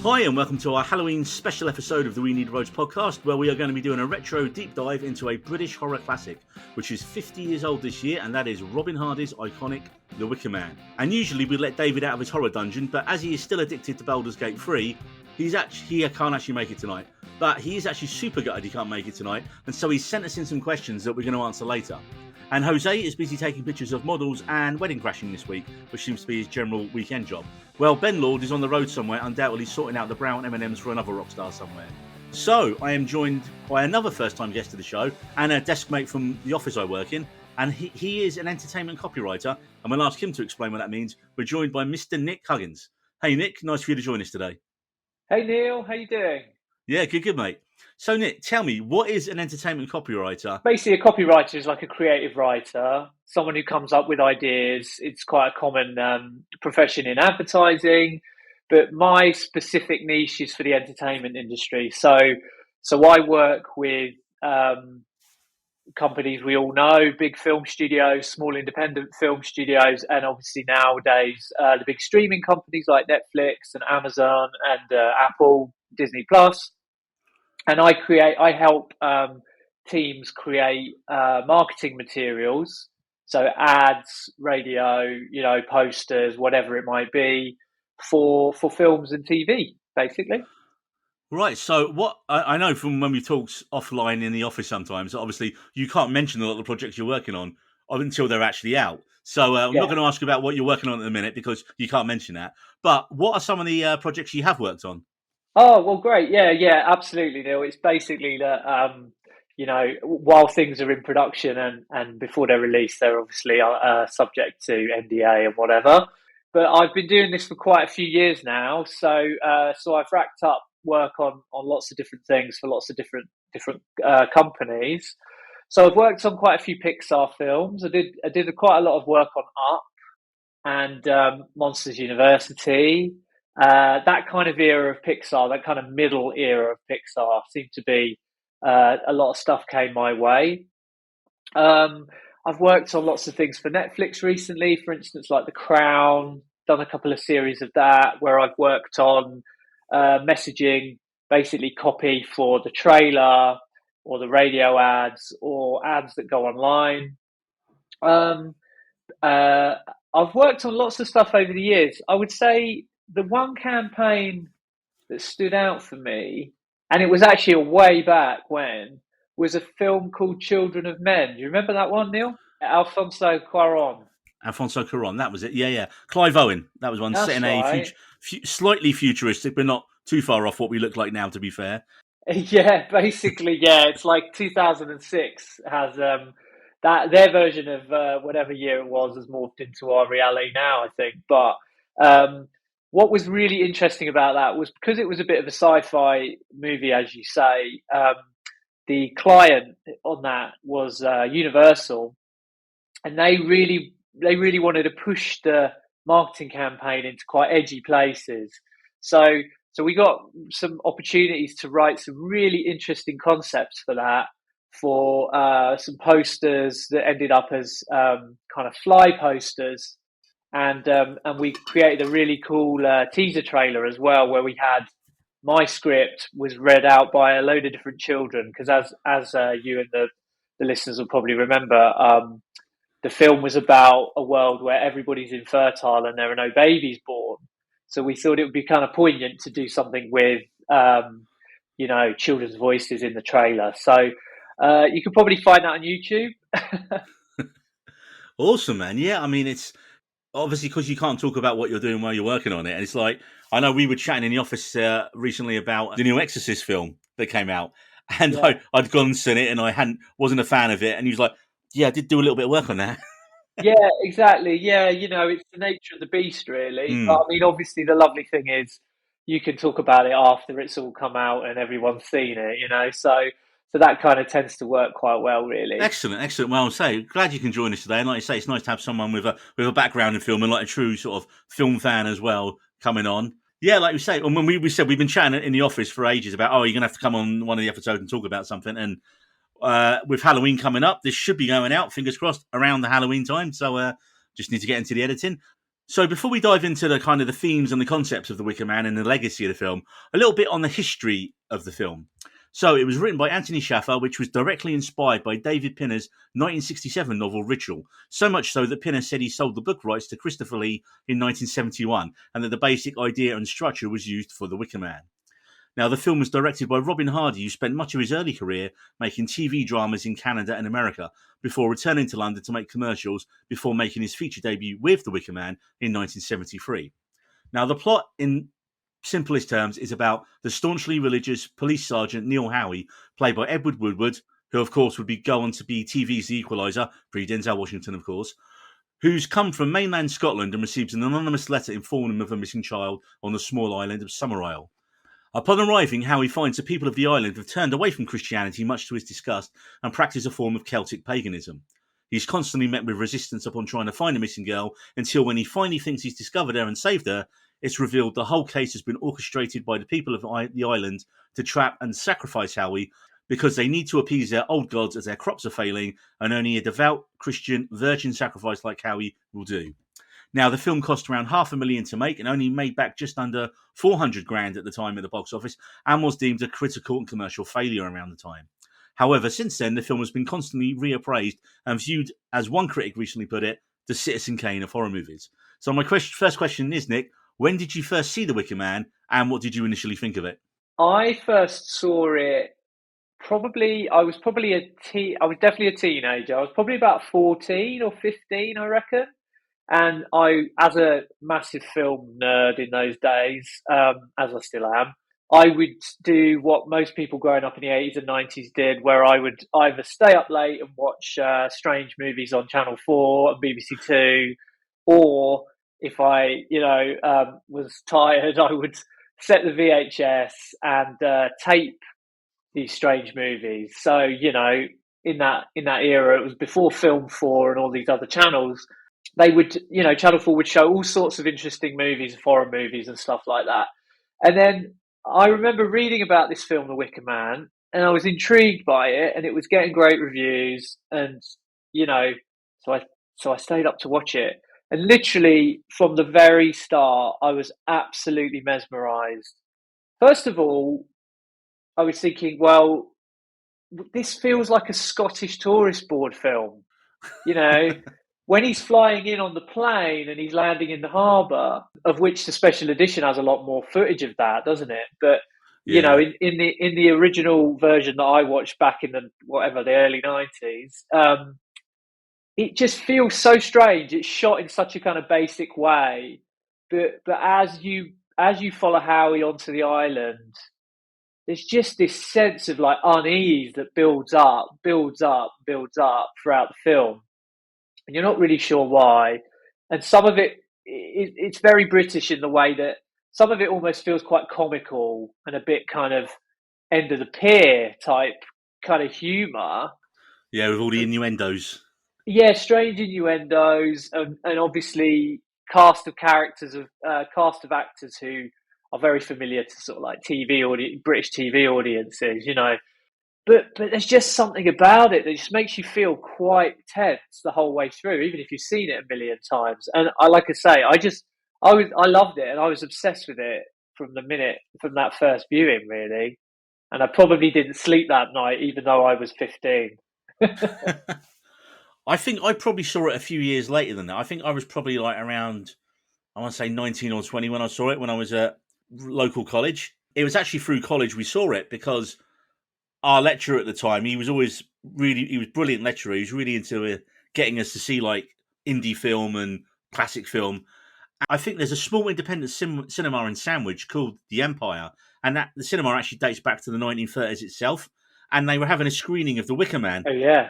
Hi and welcome to our Halloween special episode of the We Need Roads podcast, where we are going to be doing a retro deep dive into a British horror classic, which is 50 years old this year, and that is Robin Hardy's iconic The Wicker Man. And usually we'd let David out of his horror dungeon, but as he is still addicted to Baldur's Gate 3, he can't actually make it tonight. But he is actually super gutted he can't make it tonight, and so he's sent us in some questions that we're going to answer later. And Jose is busy taking pictures of models and wedding crashing this week, which seems to be his general weekend job. Well, Ben Lord is on the road somewhere, undoubtedly sorting out the brown M&Ms for another rock star somewhere. So, I am joined by another first-time guest of the show, and a desk mate from the office I work in, and he is an entertainment copywriter, and we'll ask him to explain what that means. We're joined by Mr. Nik Huggins. Hey, Nick, nice for you to join us today. Hey, Neil, how you doing? Yeah, good, mate. So, Nick, tell me, what is an entertainment copywriter? Basically, a copywriter is like a creative writer, someone who comes up with ideas. It's quite a common profession in advertising, but my specific niche is for the entertainment industry. So I work with companies we all know, big film studios, small independent film studios, and obviously nowadays the big streaming companies like Netflix and Amazon and Apple, Disney Plus. And I help teams create marketing materials, so ads, radio, posters, whatever it might be, for films and TV, basically. Right, so what I know from when we talked offline in the office sometimes, obviously you can't mention a lot of the projects you're working on until they're actually out. So I'm not going to ask you about what you're working on at the minute because you can't mention that. But what are some of the projects you have worked on? Oh, well, great. Yeah, absolutely, Neil. It's basically that, while things are in production and before they're released, they're obviously subject to NDA and whatever. But I've been doing this for quite a few years now. So I've racked up work on lots of different things for lots of different companies. So I've worked on quite a few Pixar films. I did quite a lot of work on Up and Monsters University. That kind of era of Pixar, that kind of middle era of Pixar, seemed to be a lot of stuff came my way. I've worked on lots of things for Netflix recently, for instance, like The Crown, done a couple of series of that, where I've worked on messaging, basically copy for the trailer or the radio ads or ads that go online. I've worked on lots of stuff over the years. I would say the one campaign that stood out for me, and it was actually a way back when, was a film called Children of Men. Do you remember that one, Neil? Alfonso Cuarón, that was it. Yeah. Clive Owen, that was one. That's set in right. a slightly futuristic, but not too far off what we look like now, to be fair. Yeah, basically, yeah. It's like 2006 has that their version of whatever year it was has morphed into our reality now, I think. But what was really interesting about that was because it was a bit of a sci-fi movie, as you say. The client on that was Universal, and they really wanted to push the marketing campaign into quite edgy places. So we got some opportunities to write some really interesting concepts for that, for some posters that ended up as kind of fly posters, and we created a really cool teaser trailer as well, where we had my script was read out by a load of different children, because as you and the listeners will probably remember, the film was about a world where everybody's infertile and there are no babies born. So we thought it would be kind of poignant to do something with, children's voices in the trailer. So you could probably find that on YouTube. Awesome, man. Yeah, I mean, it's obviously because you can't talk about what you're doing while you're working on it. And it's like, I know we were chatting in the office recently about the new Exorcist film that came out. And Yeah. I'd gone and seen it and I wasn't a fan of it. And he was like, yeah, I did do a little bit of work on that. Yeah, exactly. Yeah, it's the nature of the beast, really. But I mean, obviously, the lovely thing is you can talk about it after it's all come out and everyone's seen it, so that kind of tends to work quite well, really. Excellent. Well, I'm saying glad you can join us today. And like you say, it's nice to have someone with a background in film and like a true sort of film fan as well coming on. Yeah, like we say, and when we said we've been chatting in the office for ages about, you're going to have to come on one of the episodes and talk about something. And with Halloween coming up, this should be going out, fingers crossed, around the Halloween time. So just need to get into the editing. So before we dive into the kind of the themes and the concepts of the Wicker Man and the legacy of the film, a little bit on the history of the film. So it was written by Anthony Shaffer, which was directly inspired by David Pinner's 1967 novel Ritual, so much so that Pinner said he sold the book rights to Christopher Lee in 1971, and that the basic idea and structure was used for the Wicker Man. Now, the film was directed by Robin Hardy, who spent much of his early career making TV dramas in Canada and America, before returning to London to make commercials, before making his feature debut with The Wicker Man in 1973. Now, the plot, in simplest terms, is about the staunchly religious police sergeant Neil Howie, played by Edward Woodward, who, of course, would go on to be TV's The Equalizer, pre-Denzel Washington, of course, who's come from mainland Scotland and receives an anonymous letter informing him of a missing child on the small island of Summerisle. Upon arriving, Howie finds the people of the island have turned away from Christianity, much to his disgust, and practice a form of Celtic paganism. He's constantly met with resistance upon trying to find the missing girl, until when he finally thinks he's discovered her and saved her, it's revealed the whole case has been orchestrated by the people of the island to trap and sacrifice Howie, because they need to appease their old gods as their crops are failing, and only a devout Christian virgin sacrifice like Howie will do. Now, the film cost around $500,000 to make and only made back just under 400 grand at the time at the box office, and was deemed a critical and commercial failure around the time. However, since then, the film has been constantly reappraised and viewed, as one critic recently put it, the Citizen Kane of horror movies. So my first question is, Nick, when did you first see The Wicker Man, and what did you initially think of it? I first saw it I was definitely a teenager. I was probably about 14 or 15, I reckon. And I, as a massive film nerd in those days, as I still am, I would do what most people growing up in the 80s and 90s did, where I would either stay up late and watch strange movies on Channel 4 and BBC Two, or if I, was tired, I would set the VHS and tape these strange movies. So, in that era, it was before Film 4 and all these other channels. They would, Channel 4 would show all sorts of interesting movies, foreign movies and stuff like that. And then I remember reading about this film, The Wicker Man, and I was intrigued by it, and it was getting great reviews. And, so I stayed up to watch it. And literally from the very start, I was absolutely mesmerized. First of all, I was thinking, well, this feels like a Scottish tourist board film, when he's flying in on the plane and he's landing in the harbour, of which the special edition has a lot more footage of that, doesn't it? But in the original version that I watched back in the early 90s, it just feels so strange. It's shot in such a kind of basic way, but as you follow Howie onto the island, there's just this sense of like unease that builds up throughout the film. And you're not really sure why. And some of it's very British in the way that some of it almost feels quite comical and a bit kind of end of the pier type kind of humour. Yeah, with all the innuendos. Yeah, strange innuendos, and obviously cast of actors who are very familiar to sort of like British TV audiences, But there's just something about it that just makes you feel quite tense the whole way through, even if you've seen it a million times. And I loved it, and I was obsessed with it from that first viewing, really. And I probably didn't sleep that night, even though I was 15. I think I probably saw it a few years later than that. I think I was probably like around, I want to say 19 or 20 when I saw it, when I was at local college. It was actually through college we saw it, because our lecturer at the time, he was brilliant lecturer. He was really into getting us to see like indie film and classic film. I think there's a small independent cinema in Sandwich called The Empire, and the cinema actually dates back to the 1930s itself. And they were having a screening of The Wicker Man. Oh, yeah.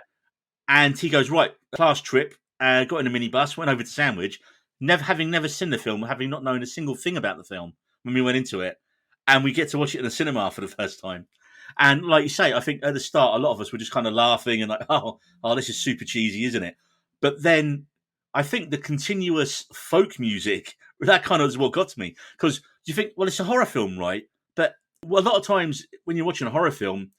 And he goes, right, class trip, got in a minibus, went over to Sandwich, having never seen the film, having not known a single thing about the film when we went into it. And we get to watch it in the cinema for the first time. And like you say, I think at the start, a lot of us were just kind of laughing and like, oh, this is super cheesy, isn't it? But then I think the continuous folk music, that kind of is what got to me. Because you think, well, it's a horror film, right? But a lot of times when you're watching a horror film,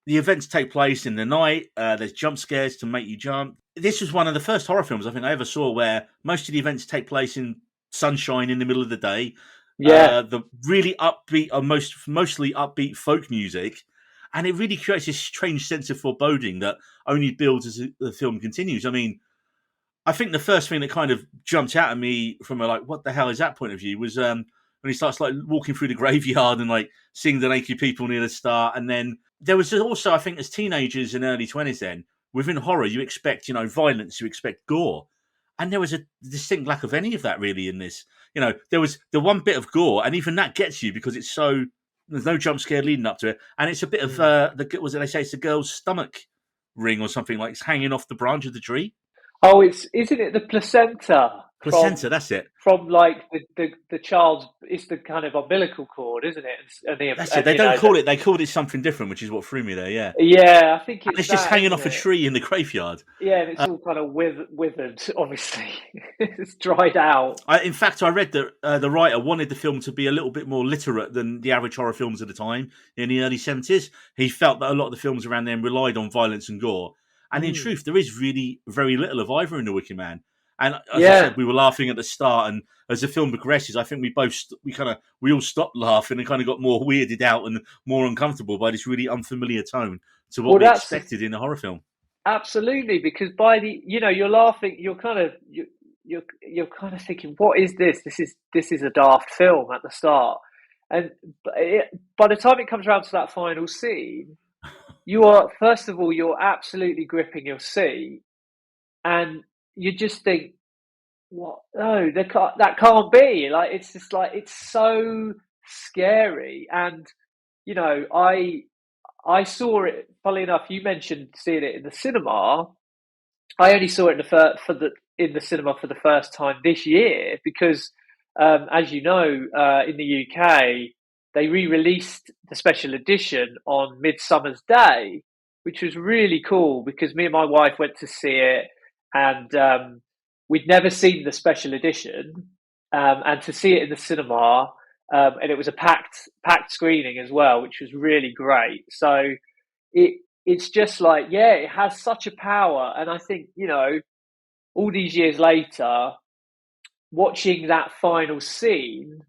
the events take place in the night. There's jump scares to make you jump. This was one of the first horror films I think I ever saw where most of the events take place in sunshine in the middle of the day, Yeah. the really upbeat or mostly upbeat folk music, and it really creates this strange sense of foreboding that only builds as the film continues. I mean, I think the first thing that kind of jumped out at me from a like, what the hell is that point of view was when he starts like walking through the graveyard and like seeing the naked people near the start. And then there was also, I think, as teenagers and early 20s, then within horror, you expect, violence, you expect gore. And there was a distinct lack of any of that really in this. There was the one bit of gore, and even that gets you because it's so, there's no jump scare leading up to it. And it's a bit of, they say it's the girl's stomach ring or something, like it's hanging off the branch of the tree. Oh, isn't it the placenta Placenta, that's it. from like the child's? It's the kind of umbilical cord, isn't it? That's it. They don't call it. They called it something different, which is what threw me there. Yeah. Yeah, I think it's just hanging off a tree in the graveyard. Yeah, and it's all kind of withered. Obviously, it's dried out. In fact, I read that the writer wanted the film to be a little bit more literate than the average horror films at the time in the early 70s. He felt that a lot of the films around then relied on violence and gore. And in truth, there is really very little of either in The Wicker Man. And as I said, we were laughing at the start, and as the film progresses, I think we all stopped laughing and kind of got more weirded out and more uncomfortable by this really unfamiliar tone to what we expected in a horror film. Absolutely, because by you're laughing, you're kind of thinking, what is this? This is a daft film at the start, and by the time it comes around to that final scene, first of all, you're absolutely gripping your seat, and you just think, what? No, that can't be. Like, it's just like, it's so scary. And, I saw it, funnily enough, you mentioned seeing it in the cinema. I only saw it in the cinema for the first time this year because, as you know, in the UK, they re-released the special edition on Midsummer's Day, which was really cool because me and my wife went to see it, and we'd never seen the special edition, and to see it in the cinema, and it was a packed screening as well, which was really great. So it's just like, it has such a power, and I think all these years later, watching that final scene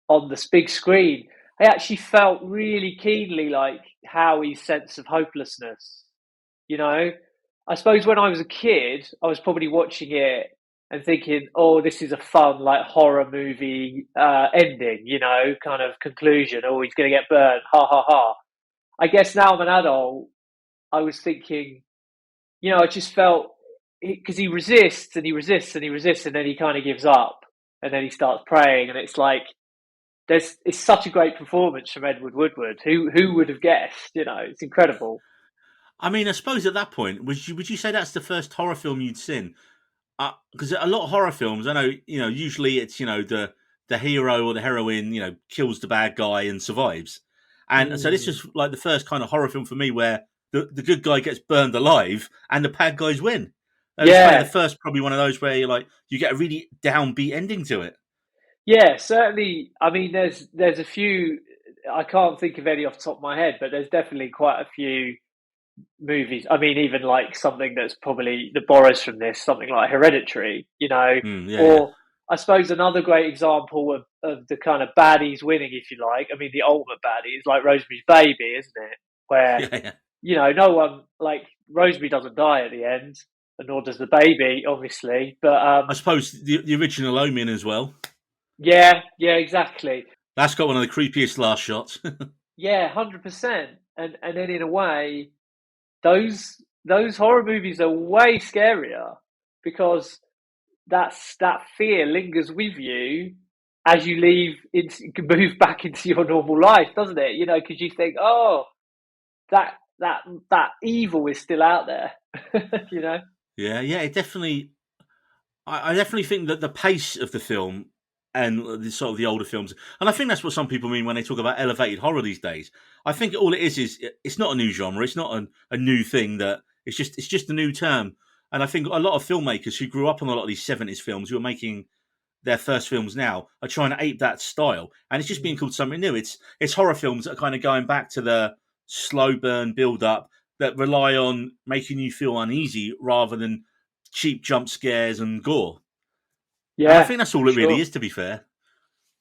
on this big screen, I actually felt really keenly like Howie's sense of hopelessness. I suppose when I was a kid, I was probably watching it and thinking, oh, this is a fun, like, horror movie ending, kind of conclusion. Oh, he's going to get burnt. Ha, ha, ha. I guess now I'm an adult, I was thinking, I just felt, because he resists and he resists and he resists, and then he kind of gives up, and then he starts praying, and it's like, it's such a great performance from Edward Woodward. Who would have guessed? It's incredible. I mean, I suppose at that point, would you say that's the first horror film you'd seen? Because a lot of horror films, I know, usually it's the hero or the heroine, kills the bad guy and survives, and so this is like the first kind of horror film for me where the good guy gets burned alive and the bad guys win. The first probably one of those where you get a really downbeat ending to it. Yeah, certainly. I mean, there's a few. I can't think of any off the top of my head, but there's definitely quite a few movies. I mean, even like something that borrows from this, something like Hereditary, I suppose another great example of the kind of baddies winning, if you like. I mean, the ultimate baddie is like Rosemary's Baby, isn't it? Where no one, like, Rosemary doesn't die at the end, and nor does the baby, obviously. But I suppose the original Omen as well. Yeah, exactly. That's got one of the creepiest last shots. Yeah, 100%. And then in a way, those horror movies are way scarier because that fear lingers with you as you move back into your normal life, doesn't it? Because you think, oh, that evil is still out there. Yeah, it definitely. I definitely think that the pace of the film and the sort of the older films, and I think that's what some people mean when they talk about elevated horror these days. I think all it is it's not a new genre. It's not a new thing. That it's just a new term. And I think a lot of filmmakers who grew up on a lot of these 70s films who are making their first films now are trying to ape that style, and it's just being called something new. It's horror films that are kind of going back to the slow burn build up that rely on making you feel uneasy rather than cheap jump scares and gore. And I Yeah, think that's all for it really sure. is, to be fair.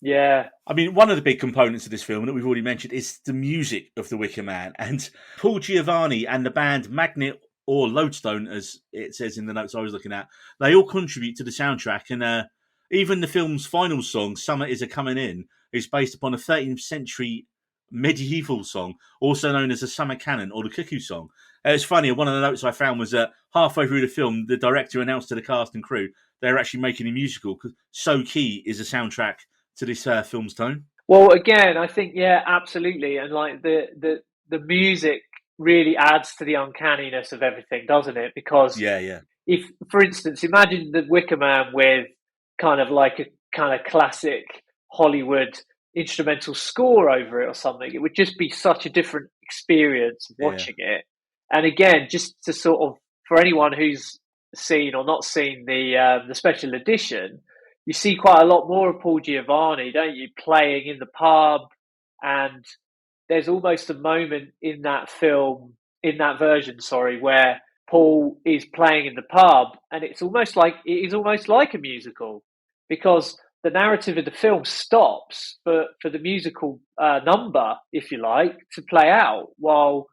Yeah, I mean, one of the big components of this film that we've already mentioned is the music of The Wicker Man. And Paul Giovanni and the band Magnet or Lodestone, as it says in the notes I was looking at, they all contribute to the soundtrack. And even the film's final song, Summer Is a Coming In, is based upon a 13th century medieval song, also known as the Summer Canon or the Cuckoo Song. It's funny, one of the notes I found was that halfway through the film, the director announced to the cast and crew they're actually making a musical because so key is the soundtrack to this film's tone. well, again, I think yeah, absolutely, and like the music really adds to the uncanniness of everything, doesn't it? Because Yeah, yeah, if, for instance, imagine the Wicker Man with kind of like a kind of classic Hollywood instrumental score over it or something, it would just be such a different experience yeah. watching it. And again, just to sort of, for anyone who's seen or not seen the special edition, you see quite a lot more of Paul Giovanni, don't you, playing in the pub, and there's almost a moment in that film, in that version, sorry, where Paul is playing in the pub, and it is almost like a musical because the narrative of the film stops for the musical number, if you like, to play out while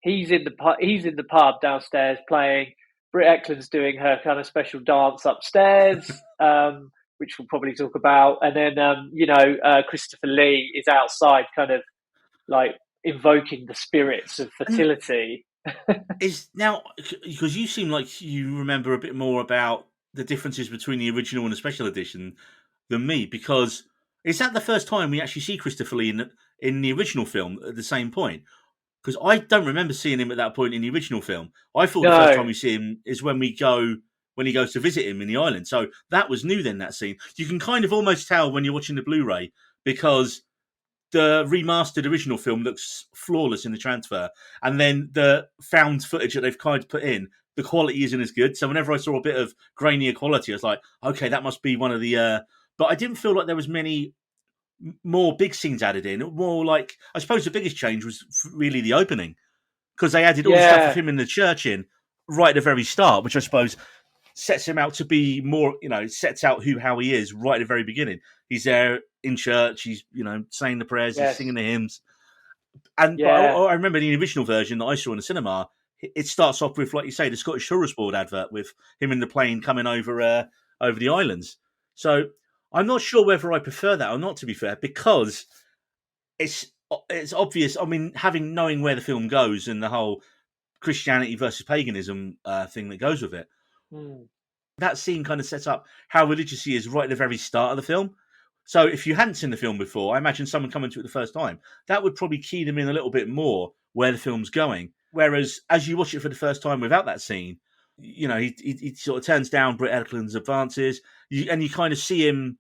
he's in the pub downstairs playing. Britt Ekland's doing her kind of special dance upstairs, which we'll probably talk about, and then Christopher Lee is outside, kind of like invoking the spirits of And fertility. is now because you seem like you remember a bit more about the differences between the original and the special edition than me. Because is that the first time we actually see Christopher Lee in the original film at the same point? Because I don't remember seeing him at that point in the original film. I thought the first time No, we see him is when he goes to visit him in the island. So that was new then, that scene. You can kind of almost tell when you're watching the Blu-ray because the remastered original film looks flawless in the transfer, and then the found footage that they've kind of put in, the quality isn't as good. So whenever I saw a bit of grainier quality, I was like, okay, that must be one of the. But I didn't feel like there was many more big scenes added in. More like, I suppose the biggest change was really the opening because they added all the stuff of yeah, him in the church in right at the very start, which I suppose sets him out to be more, sets out how he is right at the very beginning. He's there in church, he's, saying the prayers, he's yes, singing the hymns. But yeah, I remember the original version that I saw in the cinema, it starts off with, like you say, the Scottish Tourist Board advert with him in the plane coming over the islands. So I'm not sure whether I prefer that or not, to be fair, because it's obvious. I mean, knowing where the film goes and the whole Christianity versus paganism thing that goes with it, mm, that scene kind of sets up how religious he is right at the very start of the film. So if you hadn't seen the film before, I imagine someone coming to it the first time, that would probably key them in a little bit more where the film's going. Whereas as you watch it for the first time without that scene, he sort of turns down Britt Ekland's advances, and you kind of see him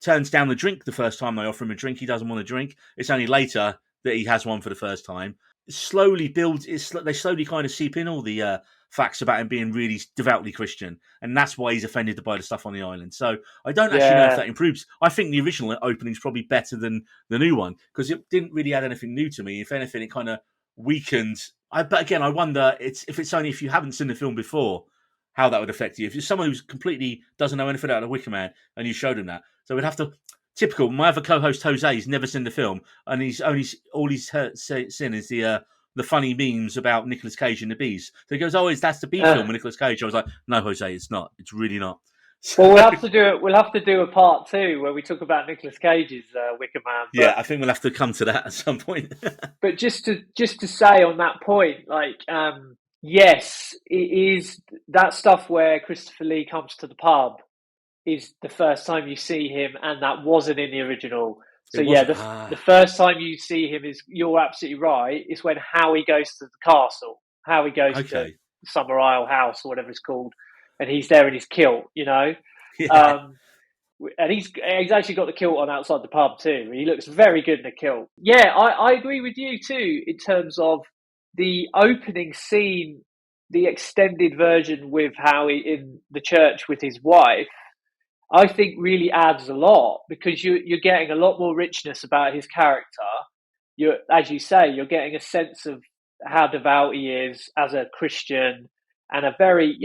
turns down the drink the first time they offer him a drink. He doesn't want to drink. It's only later that he has one for the first time. It slowly builds. They slowly kind of seep in all the facts about him being really devoutly Christian, and that's why he's offended by the stuff on the island. So I don't actually know if yeah. that improves. I think the original opening is probably better than the new one because it didn't really add anything new to me. If anything, it kind of weakened. But again, I wonder if you haven't seen the film before, how that would affect you. If you're someone who's completely doesn't know anything about the Wicker Man and you showed him that, so we'd have to. Typical. My other co-host Jose has never seen the film, and he's only all he's seen is the funny memes about Nicolas Cage and the bees. So he goes, "Oh, that's the bee film with Nicolas Cage." I was like, "No, Jose, it's not. It's really not." So, Well, we'll have to do it. We'll have to do a part two where we talk about Nicolas Cage's Wicker Man. yeah, I think we'll have to come to that at some point. But just to say on that point, like, yes, it is that stuff where Christopher Lee comes to the pub is the first time you see him, and that wasn't in the original. So It yeah, wasn't. the first time you see him is, you're absolutely right. It's when Howie goes to the castle, Howie goes to Okay. Summer Isle House or whatever it's called, and he's there in his kilt, Yeah. Um, and he's actually got the kilt on outside the pub too. He looks very good in the kilt. Yeah, I agree with you too in terms of the opening scene, the extended version with Howie in the church with his wife. I think really adds a lot because you're getting a lot more richness about his character. As you say, you're getting a sense of how devout he is as a Christian, and a very,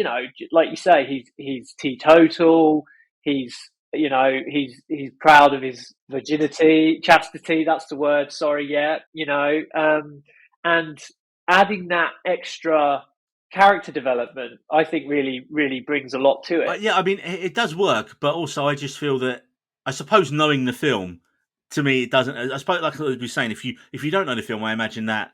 like you say, he's teetotal. He's He's proud of his virginity, chastity. That's the word. Sorry, yeah. And adding that extra character development, I think, really, really brings a lot to it. Yeah, I mean, it does work, but also I just feel that I suppose knowing the film, to me, it doesn't. I suppose, like I was saying, if you don't know the film, I imagine that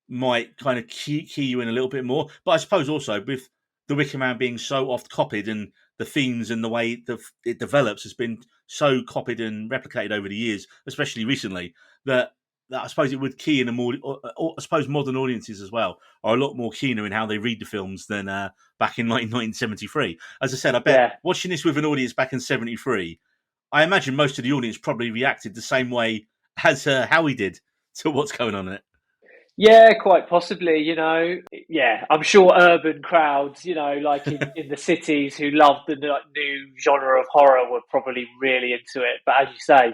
might kind of key you in a little bit more. But I suppose also with the Wicker Man being so oft copied and the themes and the way it develops has been so copied and replicated over the years, especially recently, that I suppose it would key in a more. I suppose modern audiences as well are a lot more keener in how they read the films than back in 1973. As I said, I bet watching this with an audience back in '73, I imagine most of the audience probably reacted the same way as Howie did to what's going on in it. Yeah, quite possibly, Yeah, I'm sure urban crowds, like in the cities who loved the new genre of horror were probably really into it. But as you say,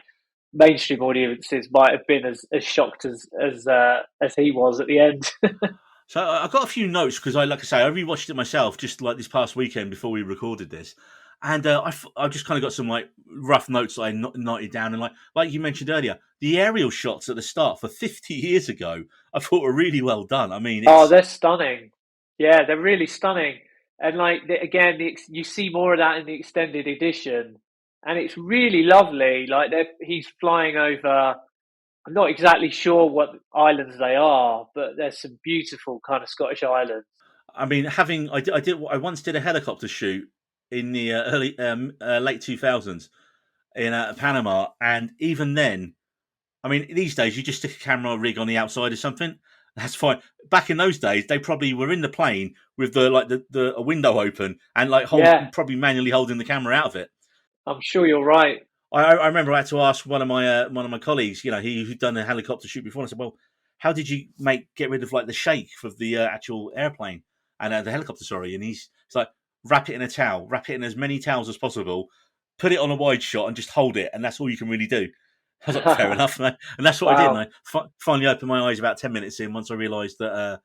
mainstream audiences might have been as shocked as he was at the end. So I've got a few notes because like I say, I rewatched it myself just like this past weekend before we recorded this. And I've just kind of got some like rough notes that I noted down, and like you mentioned earlier, the aerial shots at the start for 50 years ago, I thought were really well done. I mean, they're stunning. Yeah, they're really stunning. And you see more of that in the extended edition, and it's really lovely. Like he's flying over. I'm not exactly sure what islands they are, but there's some beautiful kind of Scottish islands. I mean, I once did a helicopter shoot in the late 2000s in Panama, and even then, I mean, these days you just stick a camera rig on the outside or something. That's fine. Back in those days, they probably were in the plane with the a window open and probably manually holding the camera out of it. I'm sure you're right. I remember I had to ask one of my colleagues, who'd done a helicopter shoot before. And I said, "Well, how did you get rid of like the shake of the actual airplane and the helicopter? Sorry." And he's like, "Wrap it in a towel, wrap it in as many towels as possible, put it on a wide shot, and just hold it, and that's all you can really do." I was like, "Fair enough," and that's what I did. And I finally opened my eyes about 10 minutes in once I realised that.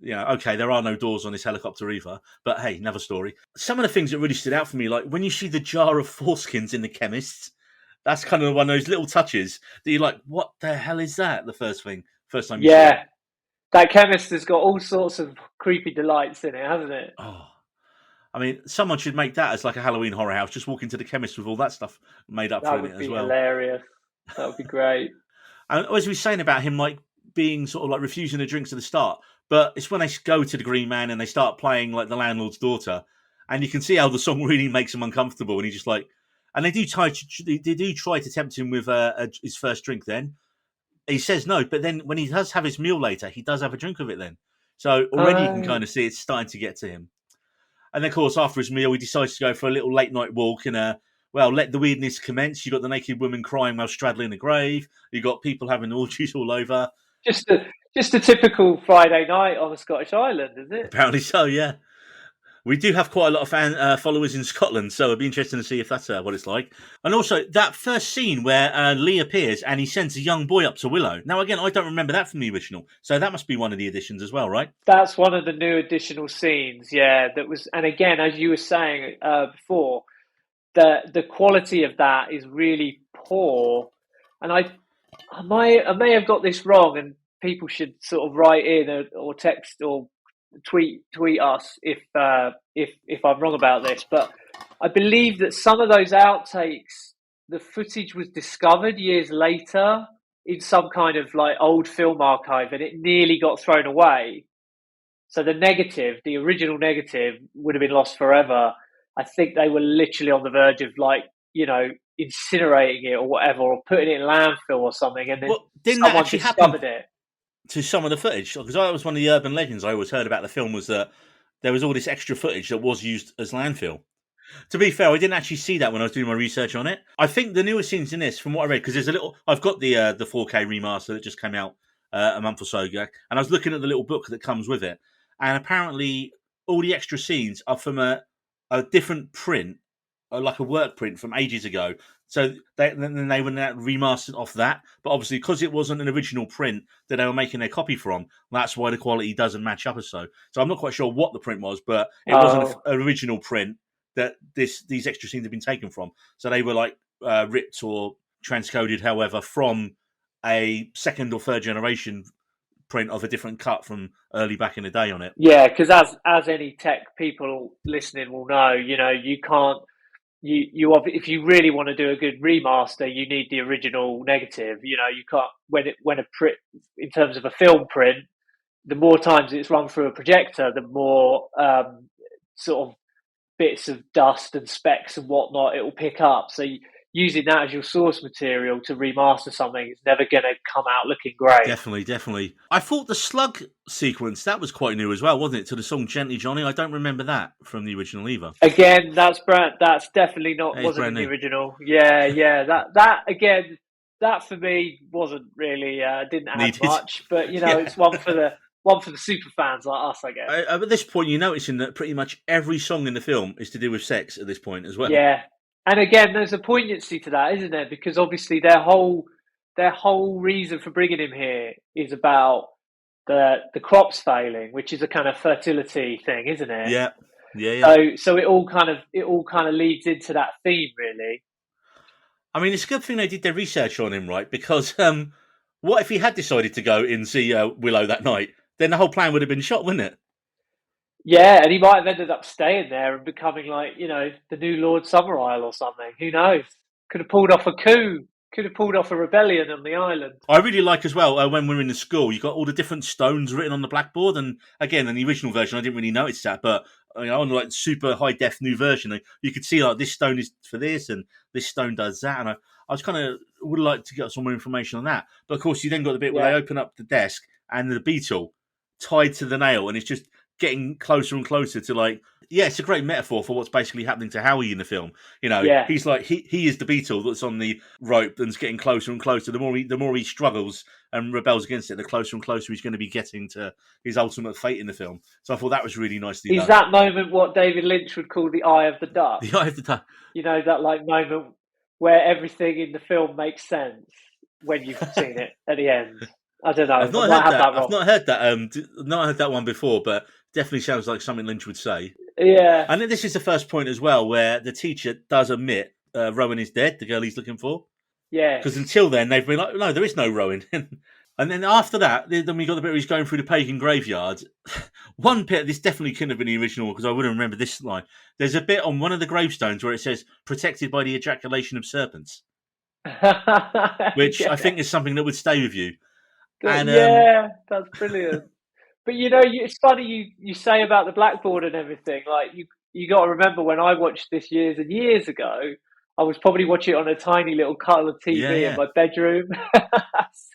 Okay, there are no doors on this helicopter either, but hey, another story. Some of the things that really stood out for me, like when you see the jar of foreskins in the chemist, that's kind of one of those little touches that you're like, what the hell is that? The first time you see it. That chemist has got all sorts of creepy delights in it, hasn't it? Oh, I mean, someone should make that as like a Halloween horror house, just walk into the chemist with all that stuff made up for it as well. That would be hilarious. That would be great. And as we were saying about him, like being sort of like refusing the drinks at the start, but it's when they go to the Green Man and they start playing like the landlord's daughter, and you can see how the song really makes him uncomfortable, and he's just like, and they do try to tempt him with his first drink. Then he says no, but then when he does have his meal later, he does have a drink of it. Then, so already you can kind of see it's starting to get to him. And then, of course, after his meal, he decides to go for a little late night walk and let the weirdness commence. You got the naked woman crying while straddling a grave. You got people having orgies all over. Just a typical Friday night on a Scottish island, is it? Apparently so, yeah. We do have quite a lot of followers in Scotland, so it'd be interesting to see if that's what it's like. And also, that first scene where Lee appears and he sends a young boy up to Willow. Now, again, I don't remember that from the original, so that must be one of the additions as well, right? That's one of the new additional scenes, yeah. And again, as you were saying before, the quality of that is really poor. And I may have got this wrong, and people should sort of write in or text or tweet us if I'm wrong about this. But I believe that some of those outtakes, the footage was discovered years later in some kind of like old film archive, and it nearly got thrown away. So the original negative, would have been lost forever. I think they were literally on the verge of incinerating it or whatever, or putting it in landfill or something, and then someone discovered it. To some of the footage, because that was one of the urban legends I always heard about the film, was that there was all this extra footage that was used as landfill. To be fair, I didn't actually see that when I was doing my research on it. I think the newest scenes in this, from what I read, because I've got the 4K remaster that just came out a month or so ago, and I was looking at the little book that comes with it, and apparently all the extra scenes are from a different print, like a work print from ages ago. So they were remastered off that, but obviously because it wasn't an original print that they were making their copy from, that's why the quality doesn't match up as so. So I'm not quite sure what the print was, but it wasn't an original print that these extra scenes have been taken from. So they were like ripped or transcoded, however, from a second or third generation print of a different cut from early back in the day on it. Yeah, because as any tech people listening will know, you can't if you really want to do a good remaster, you need the original negative. You can't when a print in terms of a film print, the more times it's run through a projector, the more sort of bits of dust and specks and whatnot it will pick up. So using that as your source material to remaster something is never going to come out looking great. Definitely. I thought the slug sequence, that was quite new as well, wasn't it? To the song Gently Johnny. I don't remember that from the original either. Again, that's definitely wasn't in the original. Yeah. That again, that for me wasn't really didn't add needed much, but it's one for the super fans like us, I guess. At this point, you're noticing that pretty much every song in the film is to do with sex at this point as well. Yeah, and again, there's a poignancy to that, isn't there? Because obviously their whole reason for bringing him here is about the crops failing, which is a kind of fertility thing, isn't it? Yeah. So it all kind of leads into that theme, really. I mean, it's a good thing they did their research on him, right? Because what if he had decided to go and see Willow that night? Then the whole plan would have been shot, wouldn't it? Yeah, and he might have ended up staying there and becoming like, the new Lord Summerisle or something. Who knows? Could have pulled off a coup. Could have pulled off a rebellion on the island. I really like as well, when we're in the school, you've got all the different stones written on the blackboard. And again, in the original version, I didn't really notice that. But on like super high def new version, you could see like this stone is for this and this stone does that. And I was kind of would like to get some more information on that. But of course, you then got the bit where they open up the desk and the beetle tied to the nail, and it's just getting closer and closer to like, it's a great metaphor for what's basically happening to Howie in the film. He's like he is the beetle that's on the rope and's getting closer and closer. The more he struggles and rebels against it, the closer and closer he's going to be getting to his ultimate fate in the film. So I thought that was really nicely done. Is that moment what David Lynch would call the eye of the duck? The eye of the duck. That like moment where everything in the film makes sense when you've seen it at the end. I don't know. I've not heard that. Not heard that one before, but definitely sounds like something Lynch would say. Yeah. And this is the first point as well where the teacher does admit Rowan is dead, the girl he's looking for. Yeah. Because until then, they've been like, no, there is no Rowan. And then after that, then we got the bit where he's going through the pagan graveyard. One bit, this definitely couldn't have been the original because I wouldn't remember this line. There's a bit on one of the gravestones where it says, protected by the ejaculation of serpents. Which I think is something that would stay with you. And, that's brilliant. But it's funny you say about the blackboard and everything. Like you got to remember when I watched this years and years ago, I was probably watching it on a tiny little colour TV in my bedroom.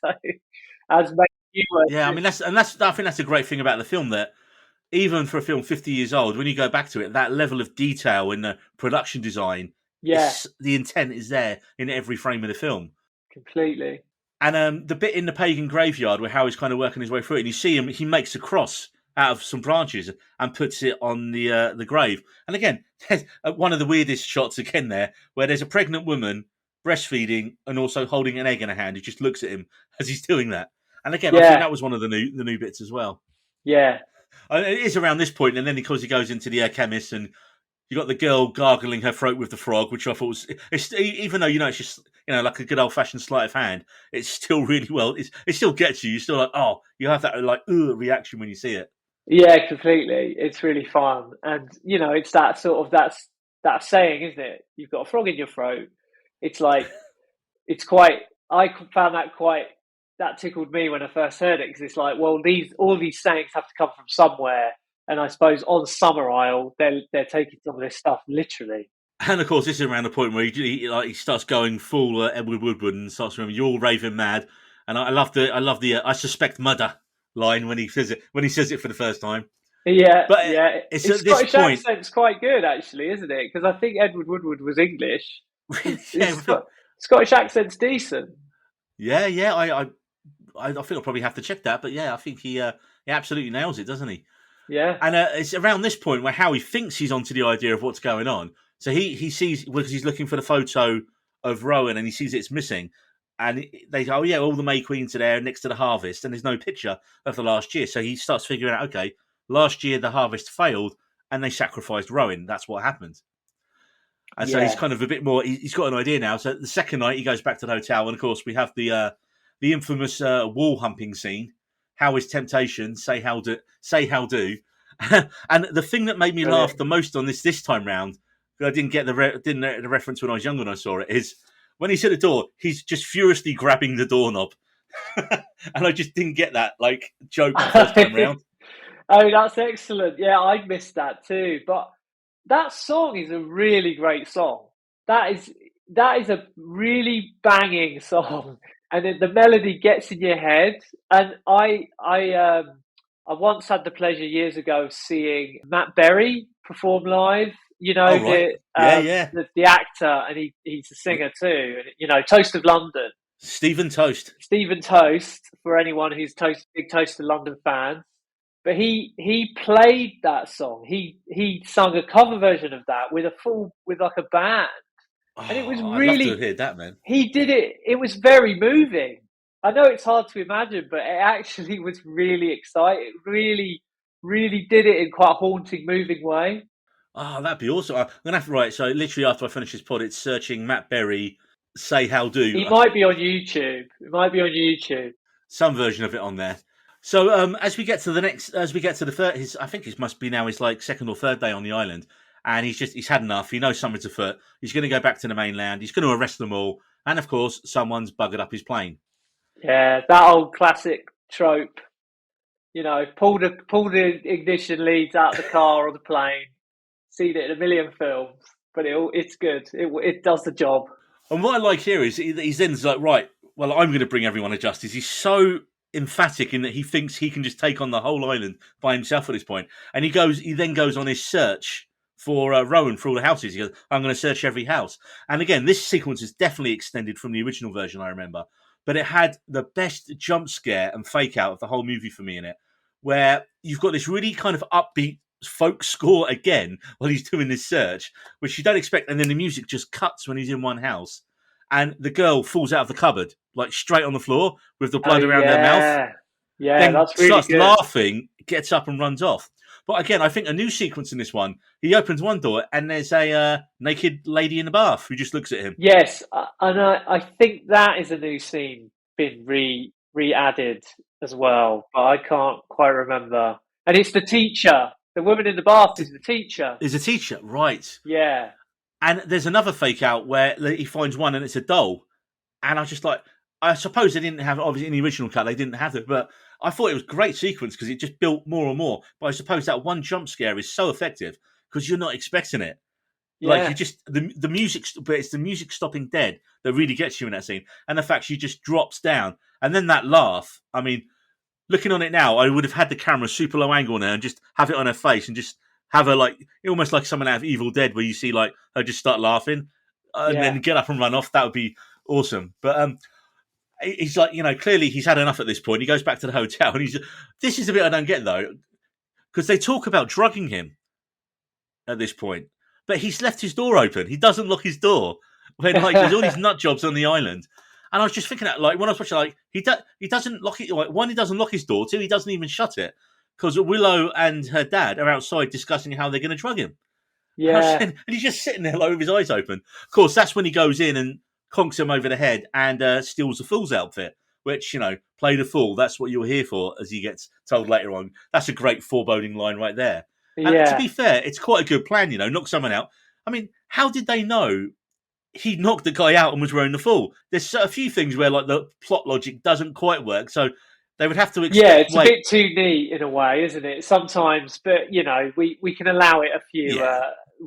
So as maybe you were. I mean I think that's a great thing about the film, that even for a film 50 years old, when you go back to it, that level of detail in the production design, the intent is there in every frame of the film. Completely. And the bit in the pagan graveyard where Howie's kind of working his way through it, and you see him, he makes a cross out of some branches and puts it on the grave. And again, there's one of the weirdest shots again there, where there's a pregnant woman breastfeeding and also holding an egg in her hand who just looks at him as he's doing that. And again, I think that was one of the new bits as well. Yeah. It is around this point, and then because he goes into the chemist, and you got the girl gargling her throat with the frog, which I thought was, even though it's just like a good old fashioned sleight of hand, it's still really well. It still gets you. You're still like, oh, you have that like reaction when you see it. Yeah, completely. It's really fun, and it's that sort of that saying, isn't it? You've got a frog in your throat. It's like it's quite. I found that tickled me when I first heard it, because it's like, well, all these sayings have to come from somewhere. And I suppose on Summerisle, they're taking some of this stuff literally. And of course, this is around the point where he starts going full Edward Woodward and starts remembering, "You're all raving mad." And I love the I suspect murder line when he says it for the first time. Yeah, but it's at this Scottish point, accent's quite good actually, isn't it? Because I think Edward Woodward was English. Scottish accent's decent. Yeah. I think I'll probably have to check that, but I think he absolutely nails it, doesn't he? Yeah. And it's around this point where Howie thinks he's onto the idea of what's going on. So he sees, because he's looking for the photo of Rowan and he sees it's missing. And they go, all the May Queens are there next to the harvest, and there's no picture of the last year. So he starts figuring out, okay, last year the harvest failed and they sacrificed Rowan. That's what happened. And so he's kind of a bit more. He's got an idea now. So the second night he goes back to the hotel, and of course we have the infamous wall humping scene. How is temptation? Say how do. And the thing that made me laugh the most on this time round, I didn't get the reference when I was younger when I saw it, is when he's at the door, he's just furiously grabbing the doorknob. And I just didn't get that joke the first time round. Oh, that's excellent. Yeah, I missed that too. But that song is a really great song. That is a really banging song, and then the melody gets in your head. And I once had the pleasure years ago of seeing Matt Berry perform live. You know, right. the actor, and he's a singer too. And, you know, Toast of London. Stephen Toast, for anyone who's big Toast of London fan. But he played that song. He sung a cover version of that with a band, and it was really. I'd love to hear that, man. He did it. It was very moving. I know it's hard to imagine, but it actually was really exciting. It really, really did it in quite a haunting, moving way. Oh, that'd be awesome. I'm gonna have to write. So literally after I finish this pod, it's searching Matt Berry. Say how do. He might be on YouTube. Some version of it on there. So as we get to the third, I think it must be now his second or third day on the island, and he's had enough. He knows something's afoot. He's going to go back to the mainland. He's going to arrest them all, and of course, someone's buggered up his plane. Yeah, that old classic trope. You know, pull the ignition leads out of the car or the plane. Seen it in a million films, but it's good. It does the job. And what I like here is he's then like, right, well, I'm going to bring everyone to justice. He's so emphatic in that he thinks he can just take on the whole island by himself at this point. And he then goes on his search for Rowan for all the houses. He goes, I'm going to search every house. And again, this sequence is definitely extended from the original version, I remember. But it had the best jump scare and fake out of the whole movie for me in it, where you've got this really kind of upbeat folk score again while he's doing this search, which you don't expect. And then the music just cuts when he's in one house. And the girl falls out of the cupboard, straight on the floor with the blood around her mouth. Yeah, then that's really starts good. laughing, gets up and runs off. But again, I think a new sequence in this one, he opens one door and there's a naked lady in the bath who just looks at him. Yes, and I think that is a new scene been re-added as well, but I can't quite remember. And it's the teacher. The woman in the bath is the teacher. Is a teacher, right. Yeah. And there's another fake out where he finds one and it's a doll. And I was just I suppose they didn't have, obviously in the original cut, they didn't have it, but I thought it was a great sequence because it just built more and more. But I suppose that one jump scare is so effective because you're not expecting it. Yeah. You just, the music, but it's the music stopping dead that really gets you in that scene. And the fact she just drops down. And then that laugh, I mean, looking on it now, I would have had the camera super low angle on her and just have it on her face and just have her almost like someone out of Evil Dead where you see her just start laughing and then get up and run off. That would be awesome. But he's clearly he's had enough at this point. He goes back to the hotel and this is the bit I don't get though, because they talk about drugging him at this point, but he's left his door open. He doesn't lock his door when there's all these nut jobs on the island. And I was just thinking that when I was watching, he doesn't lock it. One, he doesn't lock his door. Two, he doesn't even shut it. Because Willow and her dad are outside discussing how they're going to drug him. Yeah. And he's just sitting there with his eyes open. Of course, that's when he goes in and conks him over the head and steals the fool's outfit, which, play the fool. That's what you're here for, as he gets told later on. That's a great foreboding line right there. And to be fair, it's quite a good plan, knock someone out. I mean, how did they know he knocked the guy out and was wearing the fool? There's a few things where the plot logic doesn't quite work. So they would have to expect. Yeah, it's a bit too neat in a way, isn't it? Sometimes, but we can allow it a few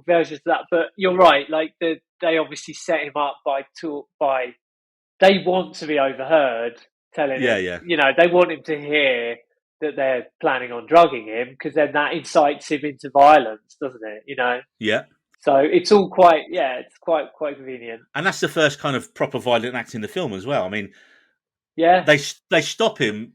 versions of that. But you're right. They obviously set him up by they want to be overheard telling him. They want him to hear that they're planning on drugging him because then that incites him into violence, doesn't it? Yeah. So it's all quite it's quite convenient. And that's the first kind of proper violent act in the film as well. I mean, they stop him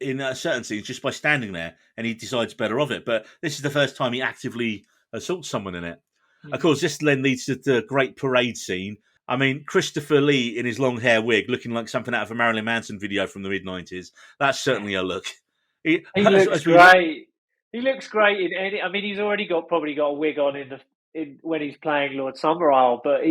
in certain scenes just by standing there, and he decides better of it. But this is the first time he actively assaults someone in it. Mm. Of course, this then leads to the great parade scene. I mean, Christopher Lee in his long hair wig, looking like something out of a Marilyn Manson video from the mid-90s. That's certainly a look. He looks great. He looks great in any. I mean, he's already probably got a wig on in when he's playing Lord Summerisle, but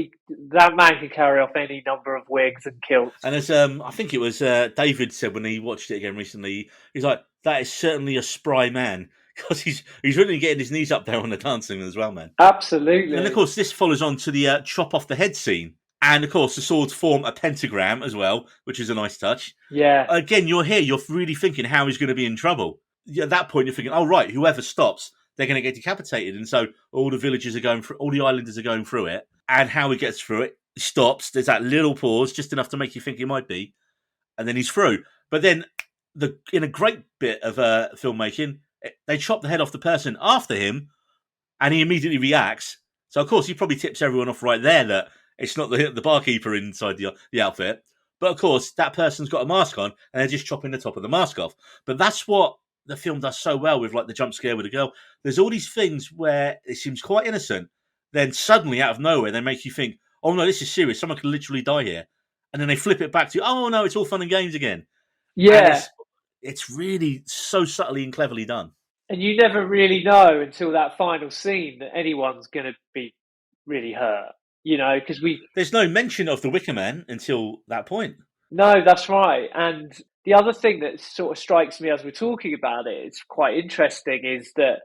that man can carry off any number of wigs and kilts. And as I think it was David said when he watched it again recently, he's like, that is certainly a spry man, because he's really getting his knees up there on the dancing as well, man. Absolutely. And of course, this follows on to the chop off the head scene. And of course, the swords form a pentagram as well, which is a nice touch. Yeah. Again, you're really thinking how he's going to be in trouble. At that point, you're thinking, oh, right, whoever stops, they're going to get decapitated. And so all the villagers are going through, all the islanders are going through it. And how he gets through it, he stops. There's that little pause, just enough to make you think he might be. And then he's through. But then, in a great bit of filmmaking, they chop the head off the person after him, and he immediately reacts. So, of course, he probably tips everyone off right there that it's not the barkeeper inside the outfit. But, of course, that person's got a mask on, and they're just chopping the top of the mask off. But that's what the film does so well with, like, the jump scare with the girl. There's all these things where it seems quite innocent. Then suddenly, out of nowhere, they make you think, oh, no, this is serious. Someone could literally die here. And then they flip it back to, oh, no, it's all fun and games again. Yeah. It's really so subtly and cleverly done. And you never really know until that final scene that anyone's going to be really hurt, because there's no mention of the Wicker Man until that point. No, that's right. And the other thing that sort of strikes me as we're talking about it, it's quite interesting, is that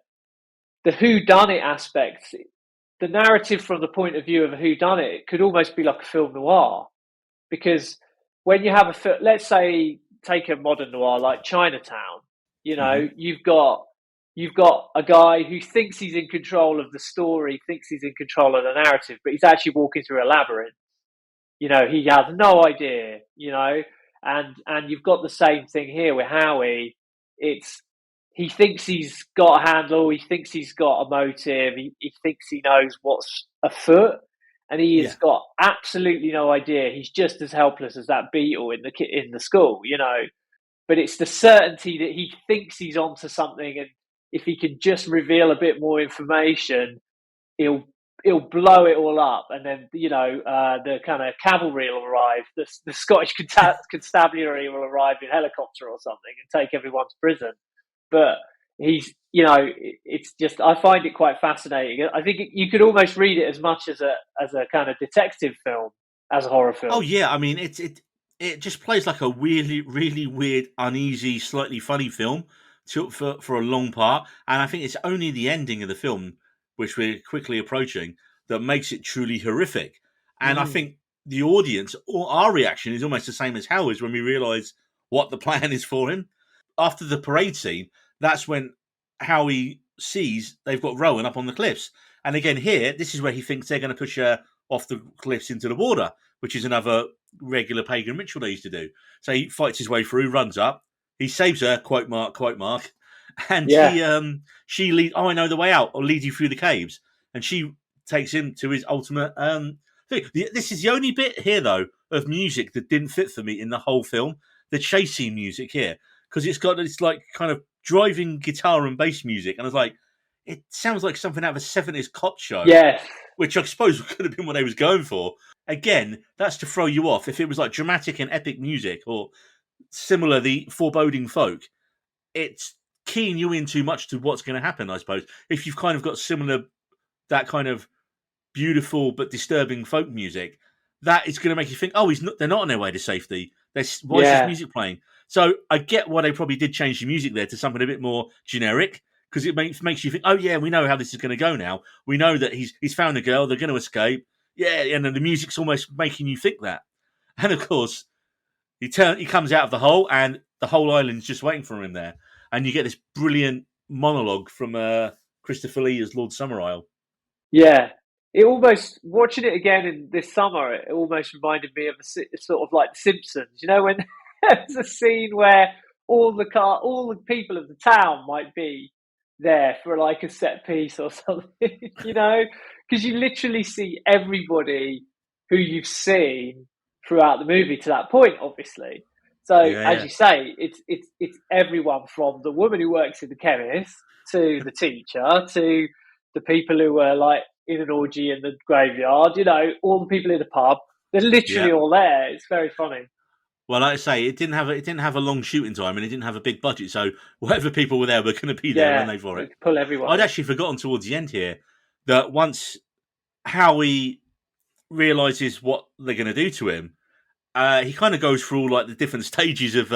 the whodunit aspect, the narrative from the point of view of a whodunit could almost be like a film noir, because when you have let's say, take a modern noir like Chinatown, you've got a guy who thinks he's in control of the story, thinks he's in control of the narrative, but he's actually walking through a labyrinth. He has no idea, and you've got the same thing here with Howie. He thinks he's got a handle, he thinks he's got a motive, he thinks he knows what's afoot, and he has got absolutely no idea. He's just as helpless as that beetle in the school, But it's the certainty that he thinks he's onto something, and if he can just reveal a bit more information, he'll blow it all up. And then, the kind of cavalry will arrive, the Scottish constabulary will arrive in helicopter or something and take everyone to prison. But he's, it's just, I find it quite fascinating. I think you could almost read it as much as a kind of detective film as a horror film. Oh yeah, I mean, it just plays like a really, really weird, uneasy, slightly funny film for a long part. And I think it's only the ending of the film, which we're quickly approaching, that makes it truly horrific. And I think the audience, or our reaction, is almost the same as Howard's when we realise what the plan is for him. After the parade scene, that's when Howie sees they've got Rowan up on the cliffs. And again, here, this is where he thinks they're going to push her off the cliffs into the water, which is another regular pagan ritual they used to do. So he fights his way through, runs up, he saves her, quote mark, and she leads, oh, I know the way out, I'll lead you through the caves. And she takes him to his ultimate thing. This is the only bit here, though, of music that didn't fit for me in the whole film, the chasing music here, because it's got this like kind of driving guitar and bass music, and I was like, it sounds like something out of a 70s cop show. Yes. Which I suppose could have been what they was going for. Again, that's to throw you off. If it was like dramatic and epic music, or similar, the foreboding folk, it's keying you in too much to what's going to happen, I suppose. If you've kind of got similar, that kind of beautiful but disturbing folk music, that is going to make you think, oh, they're not on their way to safety. Why is this music playing? So I get why they probably did change the music there to something a bit more generic, because it makes you think, oh yeah, we know how this is going to go now. We know that he's found a girl, they're going to escape. Yeah, and then the music's almost making you think that. And of course, he comes out of the hole, and the whole island's just waiting for him there. And you get this brilliant monologue from Christopher Lee as Lord Summerisle. Yeah. It almost, watching it again in this summer, it almost reminded me of sort of like The Simpsons. When there's a scene where all the people of the town might be there for like a set piece or something, because you literally see everybody who you've seen throughout the movie to that point, obviously. So as you say, it's everyone from the woman who works in the chemist to the teacher to the people who were like in an orgy in the graveyard, all the people in the pub. They're literally all there. It's very funny. Well, like I say, it didn't have a long shooting time, and it didn't have a big budget. So whatever people were there were going to be there, weren't they, for it? Pull everyone. I'd actually forgotten towards the end here that once Howie realizes what they're going to do to him, he kind of goes through all like the different stages of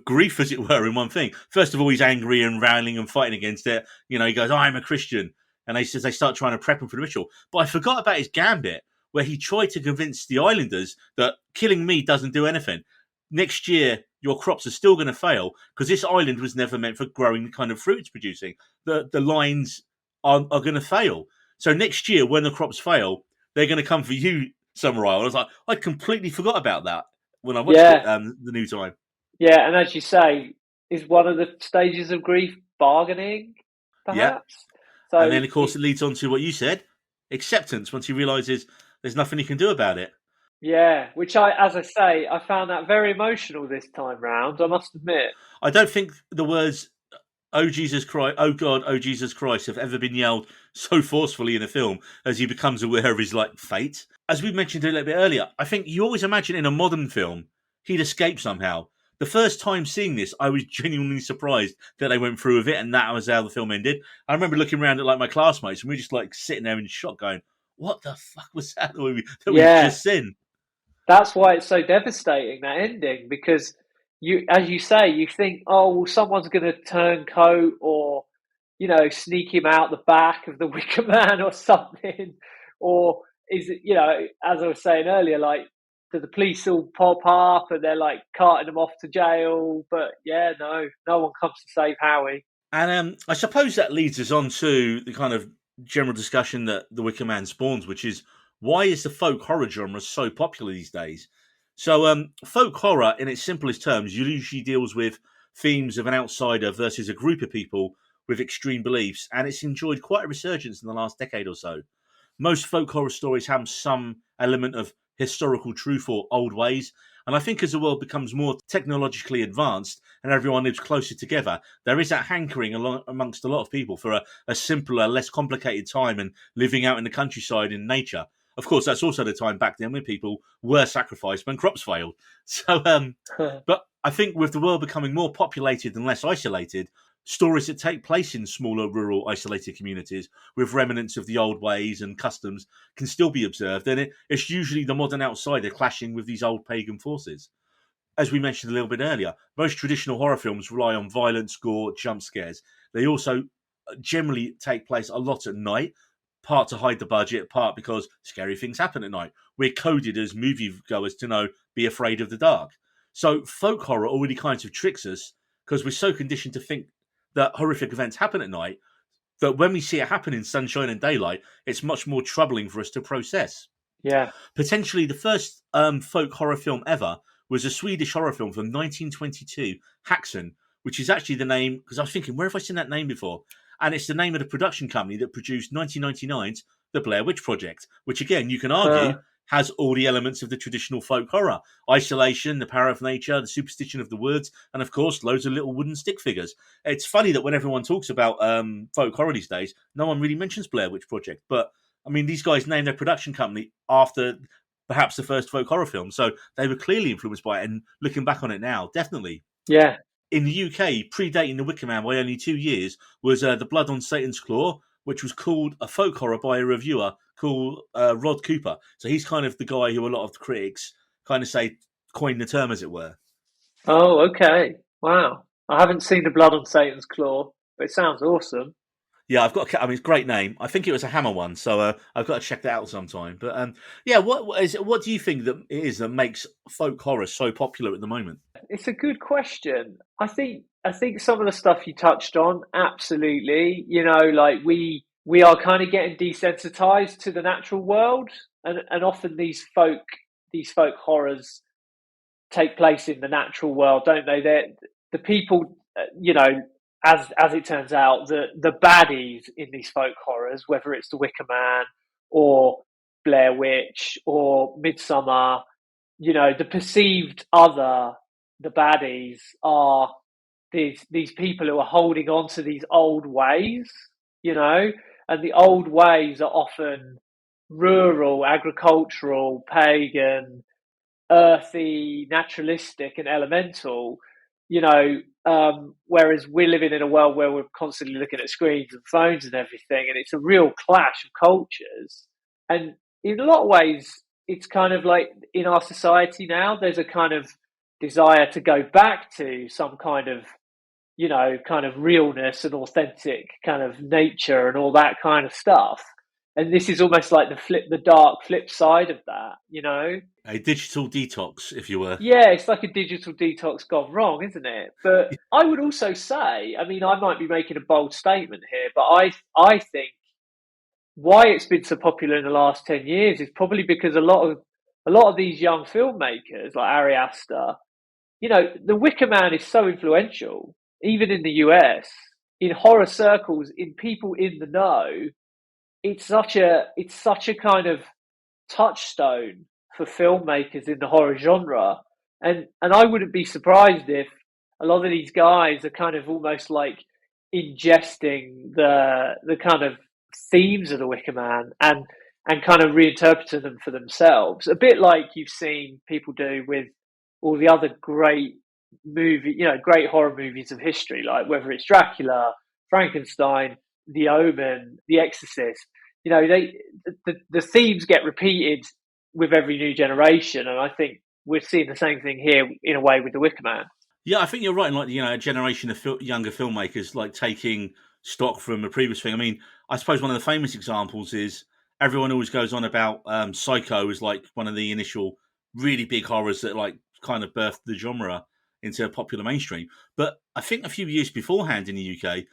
grief, as it were, in one thing. First of all, he's angry and railing and fighting against it. You know, he goes, "I'm a Christian," and they start trying to prep him for the ritual. But I forgot about his gambit, where he tried to convince the islanders that killing me doesn't do anything. Next year, your crops are still going to fail because this island was never meant for growing the kind of fruits producing. The lines are going to fail. So next year, when the crops fail, they're going to come for you, Samurai. I was like, I completely forgot about that when I watched it Yeah, the new time. yeah, and as you say, is one of the stages of grief bargaining, Yeah. perhaps? And So, then, of course, it leads on to what you said, acceptance, once he realizes there's nothing he can do about it. yeah, which as I say, I found that very emotional this time round, I must admit. I don't think the words "Oh Jesus Christ," "Oh God," "Oh Jesus Christ" have ever been yelled so forcefully in a film as he becomes aware of his fate. As we mentioned a little bit earlier, I think you always imagine in a modern film he'd escape somehow. The first time seeing this, I was genuinely surprised that they went through with it, and that was how the film ended. I remember looking around at my classmates, and we were just sitting there in shock, going, "What the fuck was that we've Yeah, just seen?" that's why it's so devastating, that ending, because as you say, you think, oh, well, someone's going to turn coat or, sneak him out the back of the Wicker Man or something. Or is it, as I was saying earlier, do the police all pop up and they're carting them off to jail? But yeah, no one comes to save Howie. And I suppose that leads us on to the kind of general discussion that the Wicker Man spawns, which is why is the folk horror genre so popular these days? So, folk horror, in its simplest terms, usually deals with themes of an outsider versus a group of people with extreme beliefs, and it's enjoyed quite a resurgence in the last decade or so. Most folk horror stories have some element of historical truth or old ways. And I think as the world becomes more technologically advanced and everyone lives closer together, there is that hankering amongst a lot of people for a simpler, less complicated time and living out in the countryside in nature. Of course, that's also the time back then when people were sacrificed when crops failed. So, but I think with the world becoming more populated and less isolated, stories that take place in smaller, rural, isolated communities with remnants of the old ways and customs can still be observed, and it's usually the modern outsider clashing with these old pagan forces. As we mentioned a little bit earlier, most traditional horror films rely on violence, gore, jump scares. They also generally take place a lot at night, part to hide the budget, part because scary things happen at night. We're coded as moviegoers to know, be afraid of the dark. So folk horror already kind of tricks us because we're so conditioned to think that horrific events happen at night that when we see it happen in sunshine and daylight, it's much more troubling for us to process. Yeah. Potentially the first folk horror film ever was a Swedish horror film from 1922, Haxan, which is actually the name, because I was thinking, where have I seen that name before? And it's the name of the production company that produced 1999's The Blair Witch Project, which again, you can argue, has all the elements of the traditional folk horror. Isolation, the power of nature, the superstition of the woods, and of course, loads of little wooden stick figures. It's funny that when everyone talks about folk horror these days, no one really mentions Blair Witch Project. But, I mean, these guys named their production company after perhaps the first folk horror film. So they were clearly influenced by it. And looking back on it now, definitely. Yeah. In the UK, predating The Wicker Man by only 2 years, was The Blood on Satan's Claw, which was called a folk horror by a reviewer called Rod Cooper. So he's kind of the guy who a lot of the critics kind of say coined the term, as it were. Oh, okay. Wow. I haven't seen The Blood on Satan's Claw, but it sounds awesome. Yeah, I've got. I mean, it's a great name. I think it was a Hammer one, so I've got to check that out sometime. But yeah, what do you think that it is that makes folk horror so popular at the moment? It's a good question. I think some of the stuff you touched on, absolutely. We are kind of getting desensitized to the natural world, and often these folk horrors take place in the natural world, don't they? The people, as it turns out, the baddies in these folk horrors, whether it's the Wicker Man or Blair Witch or Midsommar, the perceived other, the baddies are these people who are holding on to these old ways, and the old ways are often rural, agricultural, pagan, earthy, naturalistic, and elemental. whereas we're living in a world where we're constantly looking at screens and phones and everything, and it's a real clash of cultures. And in a lot of ways, it's kind of like in our society now, there's a kind of desire to go back to some kind of kind of realness and authentic kind of nature and all that kind of stuff. And this is almost like the dark flip side of that. A digital detox, if you were. Yeah, it's like a digital detox gone wrong, isn't it? But I would also say, I mean, I might be making a bold statement here, but I think why it's been so popular in the last 10 years is probably because a lot of these young filmmakers like Ari Aster, the Wicker Man is so influential, even in the US, in horror circles, in people in the know. It's such a kind of touchstone for filmmakers in the horror genre, and I wouldn't be surprised if a lot of these guys are kind of almost like ingesting the kind of themes of the Wicker Man and kind of reinterpreting them for themselves, a bit like you've seen people do with all the other great great horror movies of history, like whether it's Dracula, Frankenstein, The Omen, The Exorcist. The themes get repeated with every new generation, and I think we're seeing the same thing here in a way with the Wicker Man. Yeah, I think you're right. And like, a generation of younger filmmakers like taking stock from a previous thing. I mean, I suppose one of the famous examples is everyone always goes on about Psycho as like one of the initial really big horrors that like kind of birthed the genre into popular mainstream. But I think a few years beforehand in the UK,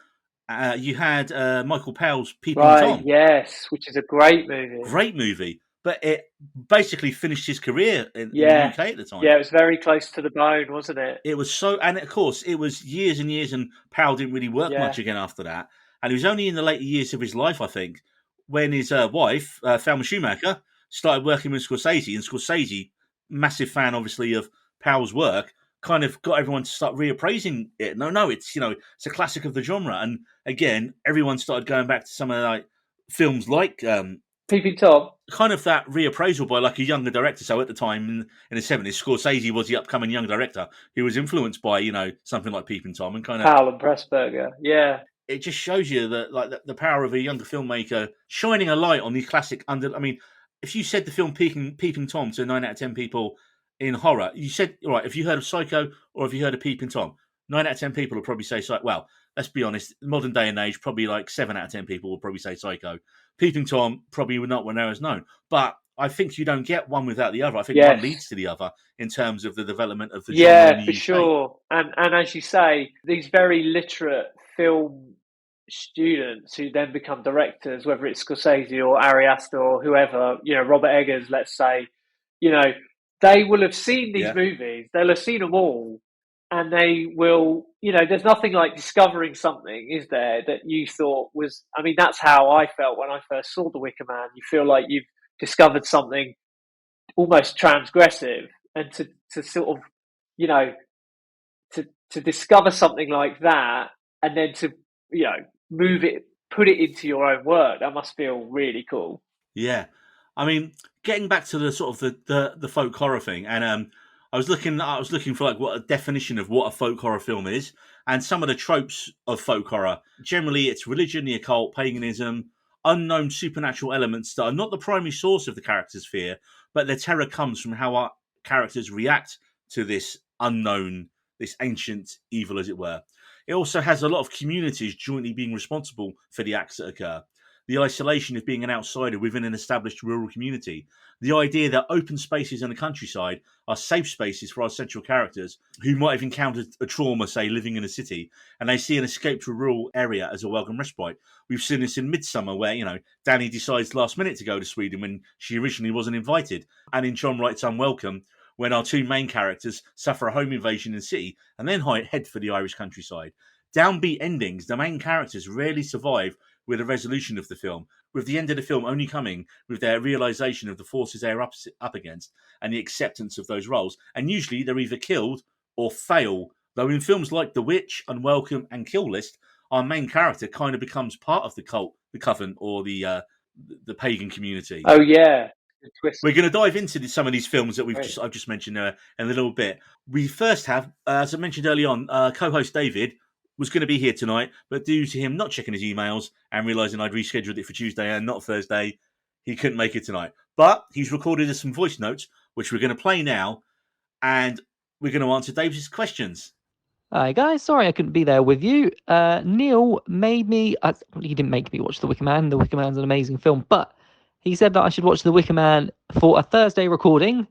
you had Michael Powell's Peeping Tom. Yes, which is a great movie. Great movie. But it basically finished his career in the UK at the time. Yeah, it was very close to the bone, wasn't it? It was so, and of course, it was years and years, and Powell didn't really work much again after that. And it was only in the later years of his life, I think, when his wife, Thelma Schumacher, started working with Scorsese, and Scorsese, massive fan, obviously, of Powell's work, kind of got everyone to start reappraising it. No, it's it's a classic of the genre. And again, everyone started going back to some of the films like Peeping Tom. Kind of that reappraisal by like a younger director. So at the time in the 70s, Scorsese was the upcoming young director who was influenced by, something like Peeping Tom and kind of Powell and Pressburger. Yeah. It just shows you that like the power of a younger filmmaker shining a light on these classic if you said the film Peeping Tom to 9 out of 10 people in horror, you said, all right, if you heard of Psycho or if you heard of Peeping Tom, 9 out of 10 people will probably say Psycho. Well, let's be honest, modern day and age, probably like 7 out of 10 people will probably say Psycho. Peeping Tom probably would not when I was known. But I think you don't get one without the other. I think one leads to the other in terms of the development of the genre. Yeah, for sure. And as you say, these very literate film students who then become directors, whether it's Scorsese or Ari Aster or whoever, Robert Eggers, let's say, they will have seen these movies. They'll have seen them all. And they will, there's nothing like discovering something, is there, that you thought was, I mean, that's how I felt when I first saw The Wicker Man. You feel like you've discovered something almost transgressive, and to sort of, to discover something like that and then to, move it, put it into your own work, that must feel really cool. Yeah. I mean, getting back to the sort of the folk horror thing, and I was looking for like what a definition of what a folk horror film is, and some of the tropes of folk horror. Generally, it's religion, the occult, paganism, unknown supernatural elements that are not the primary source of the character's fear, but their terror comes from how our characters react to this unknown, this ancient evil, as it were. It also has a lot of communities jointly being responsible for the acts that occur. The isolation of being an outsider within an established rural community. The idea that open spaces in the countryside are safe spaces for our central characters who might have encountered a trauma, say, living in a city, and they see an escape to a rural area as a welcome respite. We've seen this in Midsommar, where, Danny decides last minute to go to Sweden when she originally wasn't invited. And in John Wright's Unwelcome, when our two main characters suffer a home invasion in the city and then head for the Irish countryside. Downbeat endings, the main characters rarely survive with a resolution of the film, with the end of the film only coming with their realisation of the forces they're up against and the acceptance of those roles. And usually they're either killed or fail. Though in films like The Witch, Unwelcome and Kill List, our main character kind of becomes part of the cult, the coven, or the pagan community. Oh, yeah. the twist. We're going to dive into some of these films that Right. I've just mentioned in a little bit. We first have, as I mentioned early on, co-host David was going to be here tonight, but due to him not checking his emails and realising I'd rescheduled it for Tuesday and not Thursday, he couldn't make it tonight. But he's recorded us some voice notes, which we're going to play now, and we're going to answer David's questions. Hi guys, sorry I couldn't be there with you. Neil made me, he didn't make me watch The Wicker Man. The Wicker Man's an amazing film, but he said that I should watch The Wicker Man for a Thursday recording,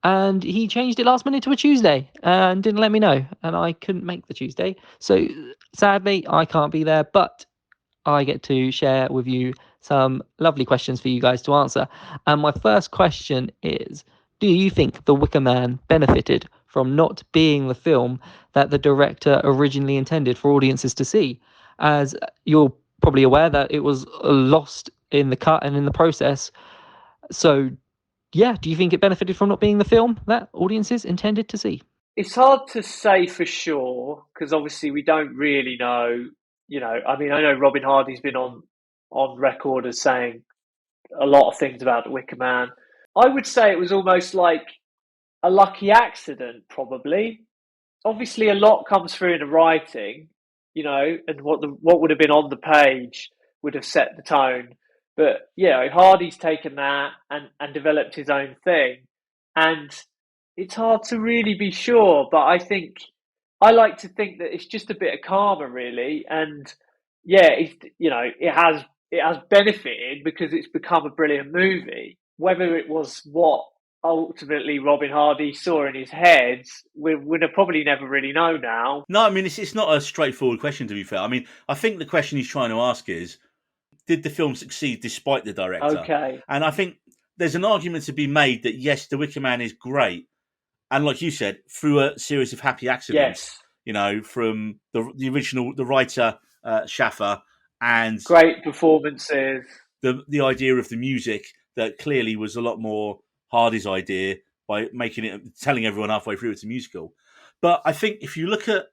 and he changed it last minute to a Tuesday and didn't let me know, and I couldn't make the Tuesday. So sadly, I can't be there, but I get to share with you some lovely questions for you guys to answer. And my first question is, do you think The Wicker Man benefited from not being the film that the director originally intended for audiences to see? As you're probably aware that it was lost in the cut and in the process. So, yeah, do you think it benefited from not being the film that audiences intended to see? It's hard to say for sure because obviously we don't really know. I mean, I know Robin Hardy's been on record as saying a lot of things about the Wicker Man. I would say it was almost like a lucky accident, probably. Obviously, a lot comes through in the writing, and what would have been on the page would have set the tone. But Hardy's taken that and developed his own thing, and it's hard to really be sure. But I like to think that it's just a bit of karma, really, and it has benefited because it's become a brilliant movie. Whether it was what ultimately Robin Hardy saw in his head, we'd probably never really know now. No, I mean, it's not a straightforward question, to be fair. I mean, I think the question he's trying to ask is, did the film succeed despite the director? Okay. And I think there's an argument to be made that, yes, The Wicker Man is great. And like you said, through a series of happy accidents, from the original, the writer, Schaffer, and great performances. The idea of the music that clearly was a lot more Hardy's idea by telling everyone halfway through it's a musical. But I think if you look at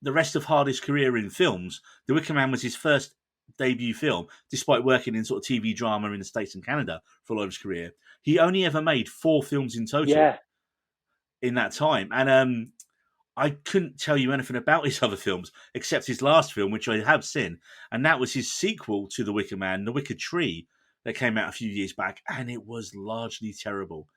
the rest of Hardy's career in films, The Wicker Man was his first debut film, despite working in sort of TV drama in the States and Canada for a lot of his career. He only ever made 4 films in total in that time. And I couldn't tell you anything about his other films, except his last film, which I have seen. And that was his sequel to The Wicker Man, The Wicker Tree, that came out a few years back. And it was largely terrible.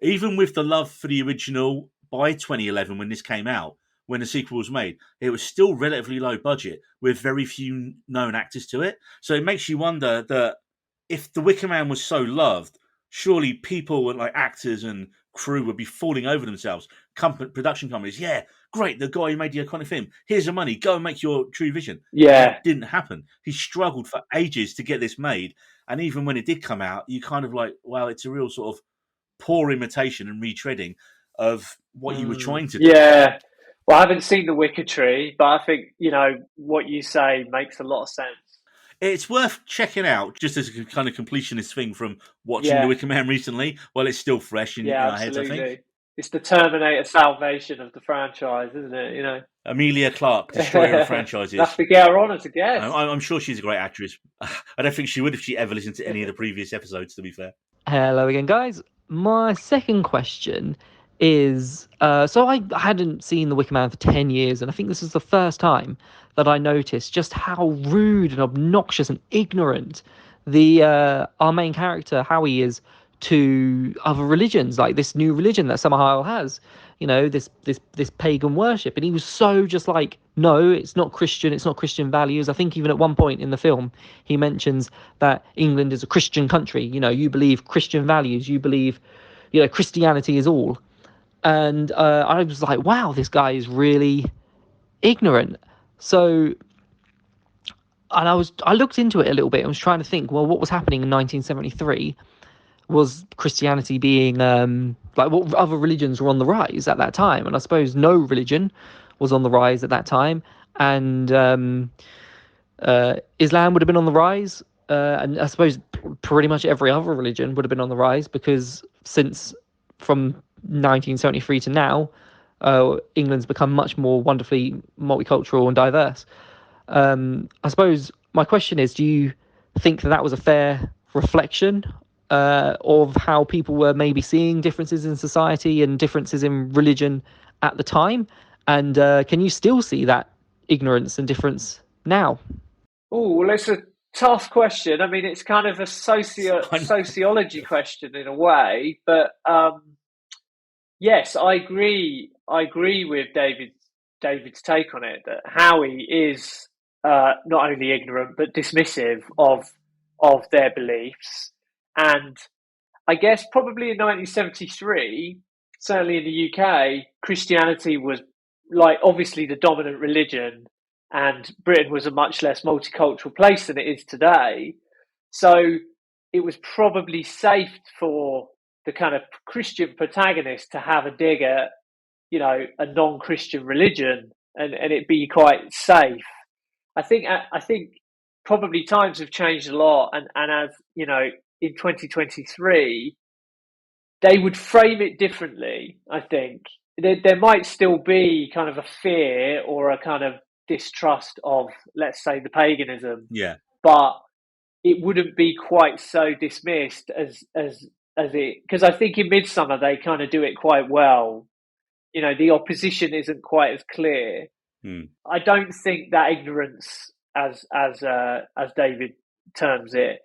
Even with the love for the original by 2011, when this came out, when the sequel was made, it was still relatively low budget with very few known actors to it. So it makes you wonder that if The Wicker Man was so loved, surely people like actors and crew would be falling over themselves. Production companies, yeah, great, the guy who made the iconic film, here's the money, go and make your true vision. Yeah. That didn't happen. He struggled for ages to get this made. And even when it did come out, you kind of like, wow, it's a real sort of poor imitation and retreading of what you were trying to do. Yeah. Well, I haven't seen The Wicker Tree, but I think, what you say makes a lot of sense. It's worth checking out just as a kind of completionist thing from watching The Wicker Man recently while it's still fresh in our heads, I think. It's the Terminator salvation of the franchise, isn't it? Emilia Clarke, destroyer of franchises. That's to get her on as a guest. I'm sure she's a great actress. I don't think she would if she ever listened to any of the previous episodes, to be fair. Hello again, guys. My second question is, so I hadn't seen The Wicker Man for 10 years, and I think this is the first time that I noticed just how rude and obnoxious and ignorant our main character, Howie, is to other religions, like this new religion that Summerhill has, this pagan worship. And he was so just like, no, it's not Christian values. I think even at one point in the film, he mentions that England is a Christian country. You believe Christian values, you believe, Christianity is all. And I was like, wow, this guy is really ignorant. So, and I looked into it a little bit and was trying to think, well, what was happening in 1973? Was Christianity being like what other religions were on the rise at that time? And I suppose no religion was on the rise at that time, and Islam would have been on the rise, and I suppose pretty much every other religion would have been on the rise, because since from 1973 to now, England's become much more wonderfully multicultural and diverse. I suppose my question is, do you think that was a fair reflection of how people were maybe seeing differences in society and differences in religion at the time? And can you still see that ignorance and difference now? Oh, well, it's a tough question. I mean, it's kind of a I know. sociology question in a way, but yes, I agree. I agree with David's take on it that Howie is not only ignorant but dismissive of their beliefs, and I guess probably in 1973, certainly in the UK, Christianity was like obviously the dominant religion, and Britain was a much less multicultural place than it is today. So it was probably safe for the kind of Christian protagonist to have a dig at, a non-Christian religion, and it be quite safe. I think probably times have changed a lot, and as in 2023 they would frame it differently. I think there might still be kind of a fear or a kind of distrust of, let's say, the paganism, Yeah. but it wouldn't be quite so dismissed as it, because I think in Midsommar they kind of do it quite well. The opposition isn't quite as clear. I don't think that ignorance, as David terms it,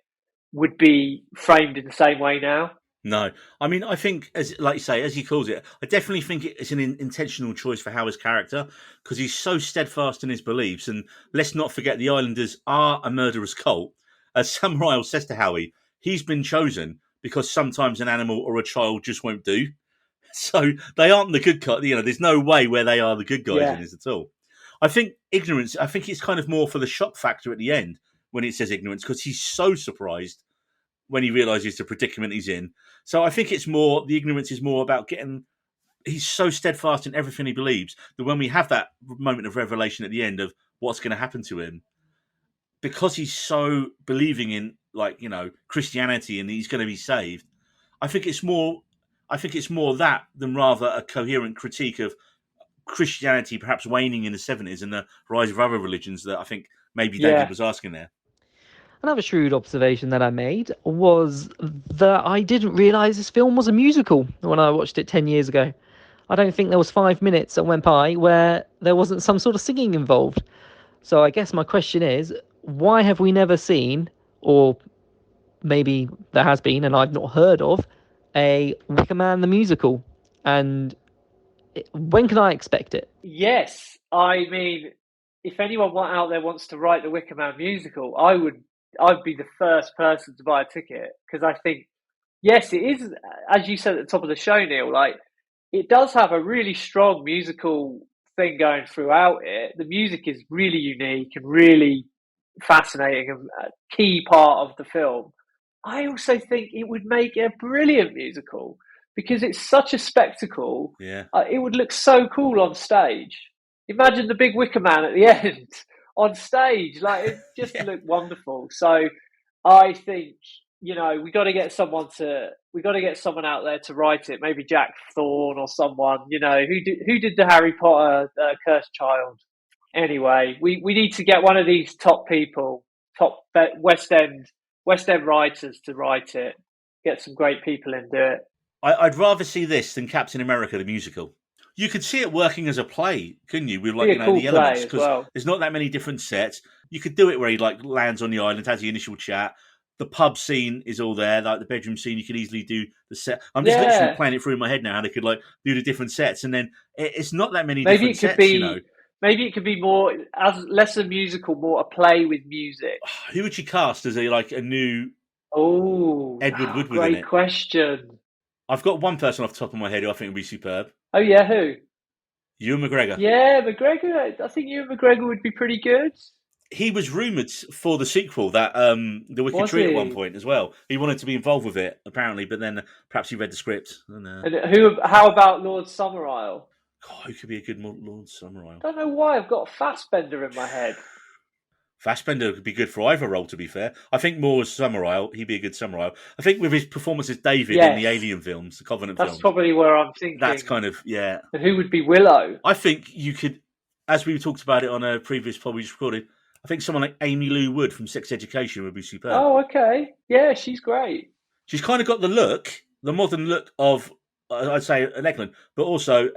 would be framed in the same way now. No, I mean, I think, as like you say, as he calls it, I definitely think it's an intentional choice for Howard's character because he's so steadfast in his beliefs. And let's not forget, the Islanders are a murderous cult. As Sam Ryle says to Howie, he's been chosen because sometimes an animal or a child just won't do. So they aren't the good guys. There's no way where they are the good guys in this at all. I think ignorance. I think it's kind of more for the shock factor at the end when it says ignorance because he's so surprised when he realizes the predicament he's in. So I think it's more, the ignorance is more about he's so steadfast in everything he believes that when we have that moment of revelation at the end of what's going to happen to him, because he's so believing in Christianity and he's going to be saved, I think it's more that than rather a coherent critique of Christianity perhaps waning in the 70s and the rise of other religions that I think maybe David was asking there. Another shrewd observation that I made was that I didn't realise this film was a musical when I watched it 10 years ago. I don't think there was 5 minutes that went by where there wasn't some sort of singing involved. So I guess my question is, why have we never seen, or maybe there has been and I've not heard of, a Wicker Man the musical? And when can I expect it? Yes, I mean, if anyone out there wants to write the Wicker Man musical, I'd be the first person to buy a ticket because I think, yes, it is, as you said at the top of the show, Neil, like it does have a really strong musical thing going throughout it. The music is really unique and really fascinating and a key part of the film. I also think it would make a brilliant musical because it's such a spectacle. Yeah. It would look so cool on stage. Imagine the big Wicker Man at the end on stage. Like, it just looked wonderful. So I think, we got to get someone out there to write it. Maybe Jack Thorne or someone, who did the Harry Potter Cursed Child. Anyway, we need to get one of these top people, top West End writers to write it. Get some great people in, do it. I'd rather see this than Captain America the musical. You could see it working as a play, couldn't you? With the elements, because there's not that many different sets. You could do it where he lands on the island, has the initial chat. The pub scene is all there, like the bedroom scene. You could easily do the set. I'm just literally playing it through in my head now. How they could do the different sets, and then it's not that many different sets. Maybe it could be more less a musical, more a play with music. Who would you cast as a new? Edward Woodward. Great in it? Question. I've got one person off the top of my head who I think would be superb. Oh yeah, who? Ewan McGregor. Yeah, McGregor. I think Ewan McGregor would be pretty good. He was rumoured for the sequel, that the Wicked Tree at one point as well. He wanted to be involved with it, apparently, but then perhaps he read the script. And how about Lord Summerisle? God, who could be a good Lord Summerisle? I don't know why I've got Fassbender in my head. Fassbender could be good for either role, to be fair. I think more as Summerisle, he'd be a good Summerisle. I think with his performance as David in the Alien films, the Covenant films. That's probably where I'm thinking. That's kind of, yeah. And who would be Willow? I think you could, as we talked about it on a previous pod we just recorded, I think someone like Amy Lou Wood from Sex Education would be superb. Oh, okay. Yeah, she's great. she's kind of got the modern look of, I'd say, an Eklund, but also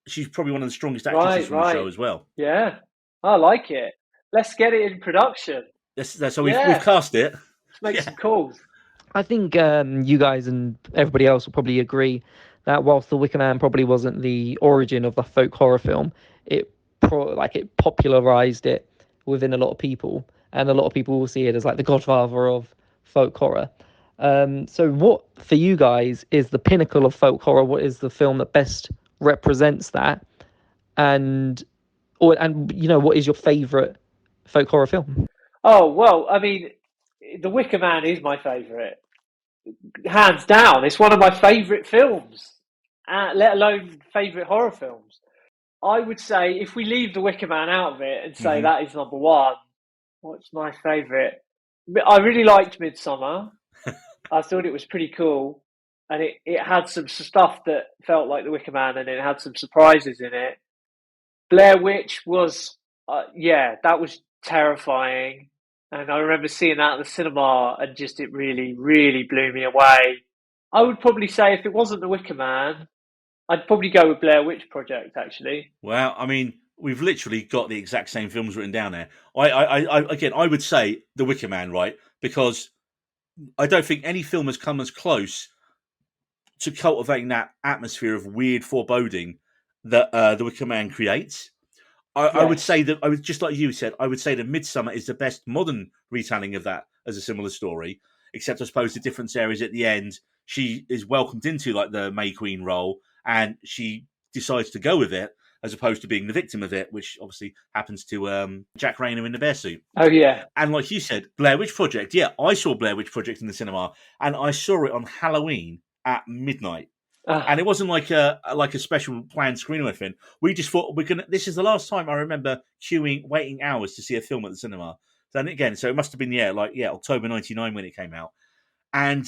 she's probably one of the strongest actresses from the show as well. Yeah, I like it. Let's get it in production. So we've cast it. Let's make some calls. I think you guys and everybody else will probably agree that whilst The Wicker Man probably wasn't the origin of the folk horror film, it popularized it within a lot of people, and a lot of people will see it as like the godfather of folk horror. So what for you guys is the pinnacle of folk horror? What is the film that best represents that? And what is your favorite folk horror film? Oh, well, I mean, The Wicker Man is my favorite. Hands down. It's one of my favorite films, let alone favorite horror films. I would say if we leave The Wicker Man out of it and say that is number one, what's my favorite? I really liked Midsommar. I thought it was pretty cool, and it had some stuff that felt like The Wicker Man, and it had some surprises in it. Blair Witch was, that was terrifying, and I remember seeing that at the cinema, and just it really, really blew me away. I would probably say if it wasn't The Wicker Man, I'd probably go with Blair Witch Project, actually. Well, I mean, we've literally got the exact same films written down there. I would say The Wicker Man, right? Because I don't think any film has come as close to cultivating that atmosphere of weird foreboding that The Wicker Man creates. I would say that, just like you said, I would say that Midsommar is the best modern retelling of that as a similar story, except I suppose the difference there is at the end, she is welcomed into like the May Queen role, and she decides to go with it as opposed to being the victim of it, which obviously happens to Jack Rayner in the bear suit. Oh, yeah. And like you said, Blair Witch Project. Yeah, I saw Blair Witch Project in the cinema, and I saw it on Halloween at midnight. And it wasn't like a special planned screen or anything. We just thought this is the last time I remember waiting hours to see a film at the cinema. Then again, so it must have been October '99 when it came out. And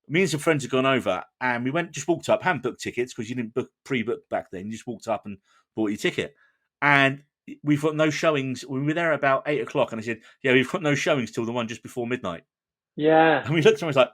me and some friends had gone over, and we walked up, hadn't booked tickets because you didn't pre-book back then. You just walked up and bought your ticket. And we've got no showings. We were there about 8 o'clock, and I said, "Yeah, we've got no showings till the one just before midnight." Yeah. And we looked at him and was like,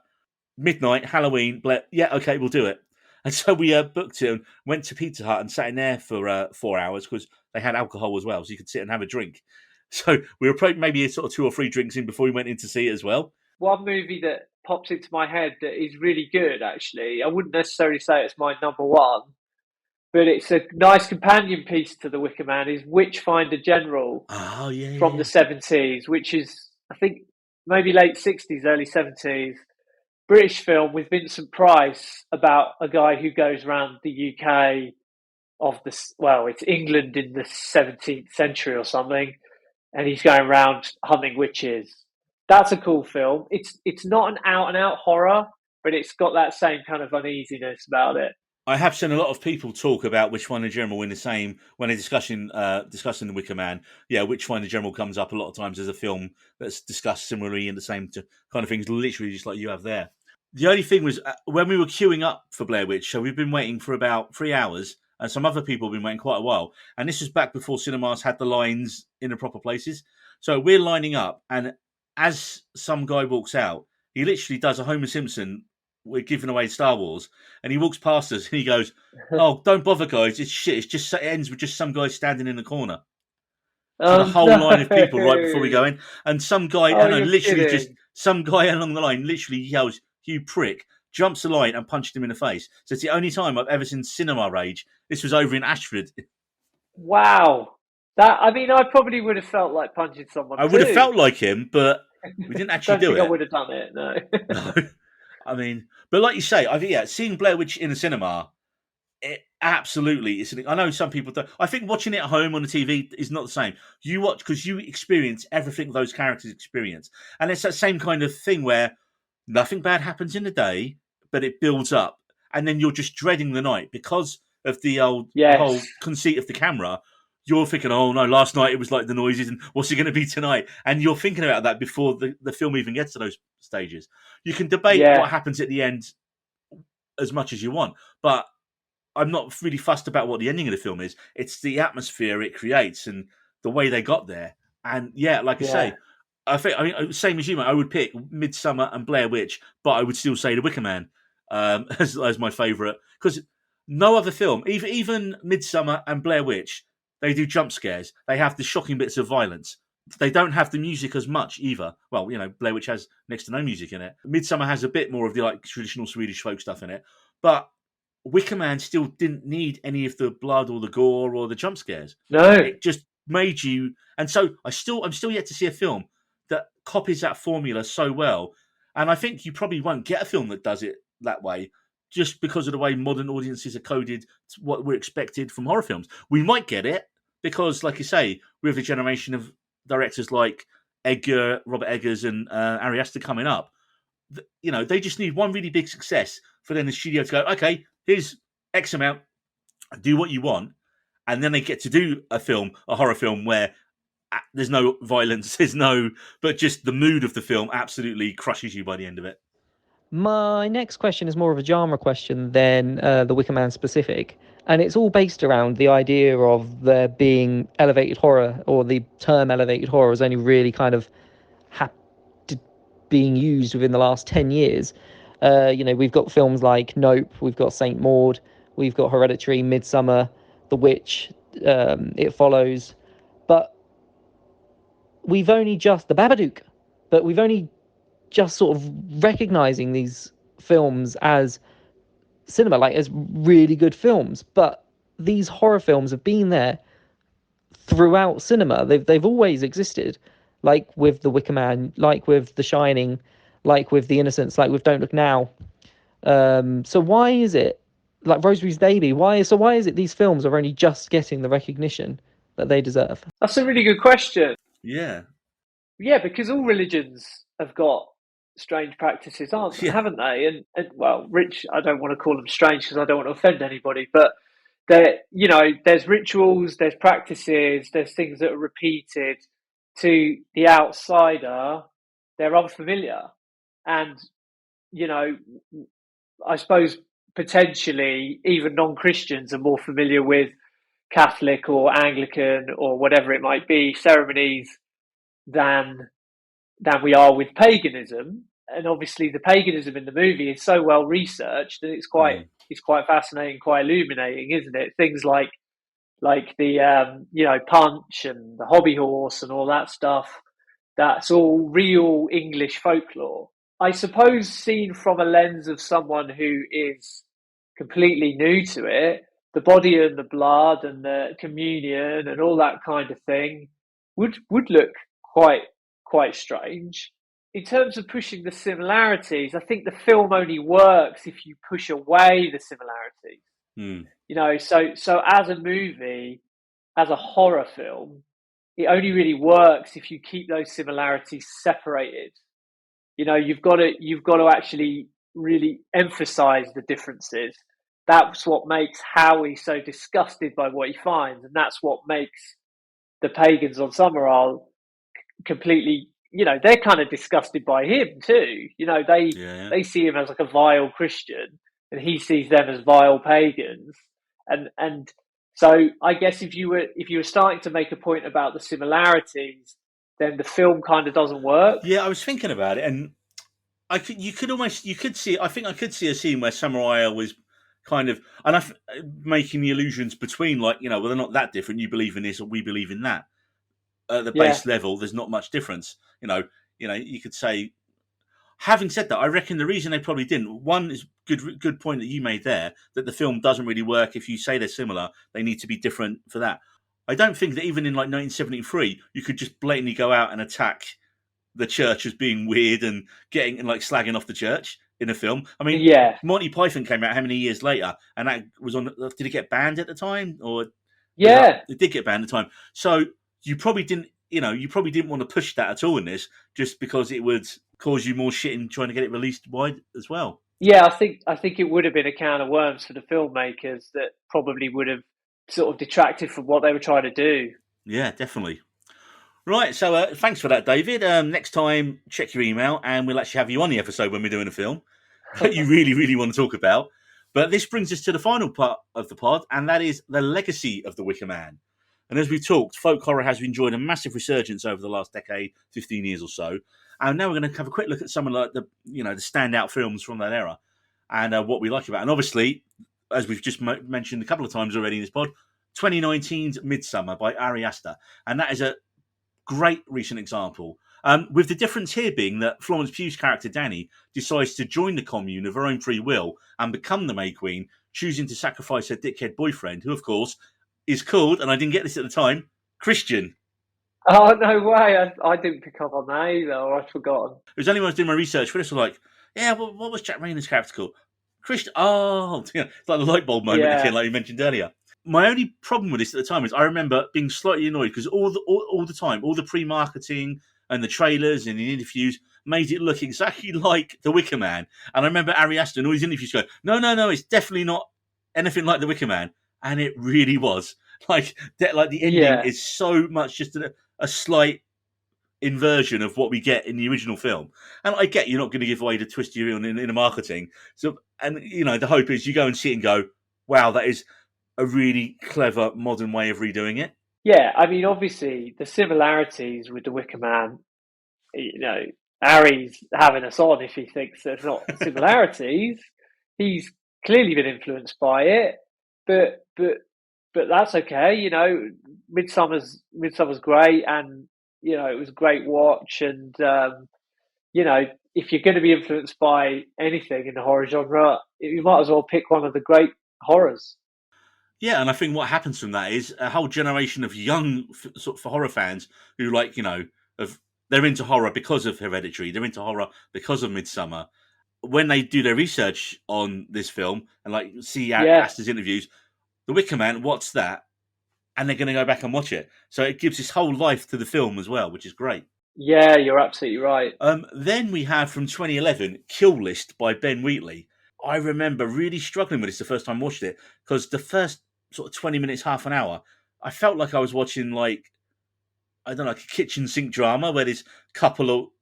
"Midnight, Halloween, yeah, okay, we'll do it." And so we booked it and went to Pizza Hut and sat in there for 4 hours because they had alcohol as well, so you could sit and have a drink. So we were maybe sort of 2 or 3 drinks in before we went in to see it as well. One movie that pops into my head that is really good, actually, I wouldn't necessarily say it's my number one, but it's a nice companion piece to The Wicker Man, is Witchfinder General from the 70s, which is, I think, maybe late 60s, early 70s. British film with Vincent Price about a guy who goes around the UK it's England in the 17th century or something, and he's going around hunting witches. That's a cool film. It's not an out-and-out horror, but it's got that same kind of uneasiness about it. I have seen a lot of people talk about Witchfinder General in the same, when they're discussing The Wicker Man. Yeah, Witchfinder General comes up a lot of times as a film that's discussed similarly in the same kind of things, literally just like you have there. The only thing was, when we were queuing up for Blair Witch, so we've been waiting for about 3 hours, and some other people have been waiting quite a while. And this was back before cinemas had the lines in the proper places. So we're lining up, and as some guy walks out, he literally does a Homer Simpson, we're giving away Star Wars, and he walks past us and he goes, "Oh, don't bother, guys, it's shit. It ends with just some guy standing in the corner." So the whole line of people right before we go in, and some guy, some guy along the line literally yells, "You prick," jumps the line and punched him in the face. So it's the only time I've ever seen cinema rage. This was over in Ashford. Wow. I probably would have felt like punching someone. I would have felt like him, but we didn't actually do it. I would have done it, no. No. But like you say, seeing Blair Witch in the cinema, it absolutely is. I know some people don't. I think watching it at home on the TV is not the same. You watch because you experience everything those characters experience, and it's that same kind of thing where nothing bad happens in the day, but it builds up, and then you're just dreading the night because of the whole conceit of the camera. You're thinking, "Oh no, last night it was like the noises, and what's it going to be tonight?" And you're thinking about that before the film even gets to those stages. You can debate what happens at the end as much as you want, but I'm not really fussed about what the ending of the film is. It's the atmosphere it creates and the way they got there. And I say, I mean, same as you, mate. I would pick Midsommar and Blair Witch, but I would still say The Wicker Man as my favourite, because no other film, even Midsommar and Blair Witch, they do jump scares. They have the shocking bits of violence. They don't have the music as much either. Well, Blair Witch has next to no music in it. Midsommar has a bit more of the like traditional Swedish folk stuff in it, but Wicker Man still didn't need any of the blood or the gore or the jump scares. No. It just made you, and so I'm still yet to see a film that copies that formula so well. And I think you probably won't get a film that does it that way, just because of the way modern audiences are coded to what we're expected from horror films. We might get it because, like you say, we have a generation of directors like Robert Eggers, and Ari Aster coming up. They just need one really big success for then the studio to go, okay, here's X amount, do what you want, and then they get to do a horror film where there's no violence, but just the mood of the film absolutely crushes you by the end of it. My next question is more of a genre question than the Wicker Man specific, and it's all based around the idea of there being elevated horror, or the term elevated horror is only really kind of being used within the last 10 years. We've got films like Nope, we've got Saint Maud, we've got Hereditary, Midsommar, The Witch, It Follows, but we've only just, The Babadook, but we've only just sort of recognizing these films as cinema, like as really good films. But these horror films have been there throughout cinema. They've always existed, like with The Wicker Man, like with The Shining, like with The Innocents, like with Don't Look Now. So why is it, like Rosemary's Baby, why is it these films are only just getting the recognition that they deserve? That's a really good question. Yeah, because all religions have got strange practices, haven't they? And well, I don't want to call them strange because I don't want to offend anybody, but there's rituals, there's practices, there's things that are repeated. To the outsider, they're unfamiliar, and I suppose potentially even non-Christians are more familiar with Catholic or Anglican or whatever it might be ceremonies than we are with paganism. And obviously the paganism in the movie is so well researched that it's quite fascinating, quite illuminating, isn't it? Things like the punch and the hobby horse and all that stuff, that's all real English folklore. I suppose seen from a lens of someone who is completely new to it, the body and the blood and the communion and all that kind of thing would look quite strange. In terms of pushing the similarities, I think the film only works if you push away the similarities. So as a movie, as a horror film, it only really works if you keep those similarities separated. You've got to actually really emphasize the differences. That's what makes Howie so disgusted by what he finds, and that's what makes the pagans on Summerall completely, they're kind of disgusted by him too. They see him as like a vile Christian, and he sees them as vile pagans. And so I guess if you were starting to make a point about the similarities, then the film kind of doesn't work. Yeah, I was thinking about it, and I could see. I think I could see a scene where Samaria was kind of, and making the allusions between, like, well, they're not that different. You believe in this, or we believe in that. At the base level, there's not much difference. You could say. Having said that, I reckon the reason they probably didn't. One is good point that you made there, that the film doesn't really work if you say they're similar. They need to be different for that. I don't think that even in like 1973, you could just blatantly go out and attack the church as being weird and getting and like slagging off the church in a film. I mean, Monty Python came out how many years later, and that was on. Did it get banned at the time, or it did get banned at the time? So you probably didn't. You probably didn't want to push that at all in this, just because it would cause you more shit in trying to get it released wide as well. Yeah, I think it would have been a can of worms for the filmmakers that probably would have sort of detracted from what they were trying to do. Yeah, definitely. Right, so thanks for that, David. Next time, check your email, and we'll actually have you on the episode when we're doing a film that you really, really want to talk about. But this brings us to the final part of the pod, and that is the legacy of the Wicker Man. And as we've talked, folk horror has enjoyed a massive resurgence over the last decade, 15 years or so. And now we're going to have a quick look at some of the standout films from that era and what we like about it. And obviously, as we've just mentioned a couple of times already in this pod, 2019's Midsommar by Ari Aster. And that is a great recent example. With the difference here being that Florence Pugh's character Danny decides to join the commune of her own free will and become the May Queen, choosing to sacrifice her dickhead boyfriend, who, of course, is called, and I didn't get this at the time, Christian. Oh, no way. I didn't pick up on that either, or I'd forgotten. It was only when I was doing my research for this, I was like, yeah, what was Jack Rayner's character called? Christian. Oh, it's like the light bulb moment again, like you mentioned earlier. My only problem with this at the time is I remember being slightly annoyed because all the time, all the pre-marketing and the trailers and the interviews made it look exactly like The Wicker Man. And I remember Ari Aster in all his interviews going, no, it's definitely not anything like The Wicker Man. And it really was. Like the ending is so much just a slight inversion of what we get in the original film. And I get you're not going to give away the twist you're in the marketing. So, and the hope is you go and see it and go, wow, that is a really clever modern way of redoing it. Yeah, I mean, obviously the similarities with The Wicker Man, Ari's having us on if he thinks there's not similarities. He's clearly been influenced by it, but that's okay. Midsommar's great, and it was a great watch. And if you're going to be influenced by anything in the horror genre, you might as well pick one of the great horrors. Yeah, and I think what happens from that is a whole generation of young sort of horror fans who they're into horror because of Hereditary, they're into horror because of Midsommar. When they do their research on this film and see Aster's interviews, The Wicker Man, what's that? And they're going to go back and watch it. So it gives this whole life to the film as well, which is great. Yeah, you're absolutely right. Then we have from 2011, Kill List by Ben Wheatley. I remember really struggling with this the first time I watched it because the first sort of 20 minutes, half an hour, I felt like I was watching a kitchen sink drama where this couple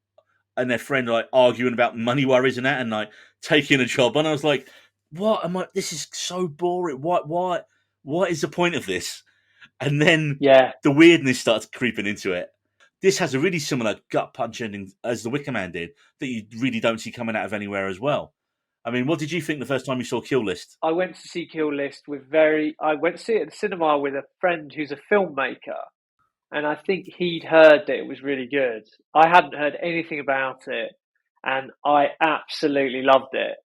and their friend are arguing about money worries and that and taking a job. And I was like, what am I? This is so boring. What is the point of this? And then the weirdness starts creeping into it. This has a really similar gut punch ending as The Wicker Man did that you really don't see coming out of anywhere as well. I mean, what did you think the first time you saw Kill List? I went to see Kill List I went to see it at the cinema with a friend who's a filmmaker, and I think he'd heard that it was really good. I hadn't heard anything about it, and I absolutely loved it,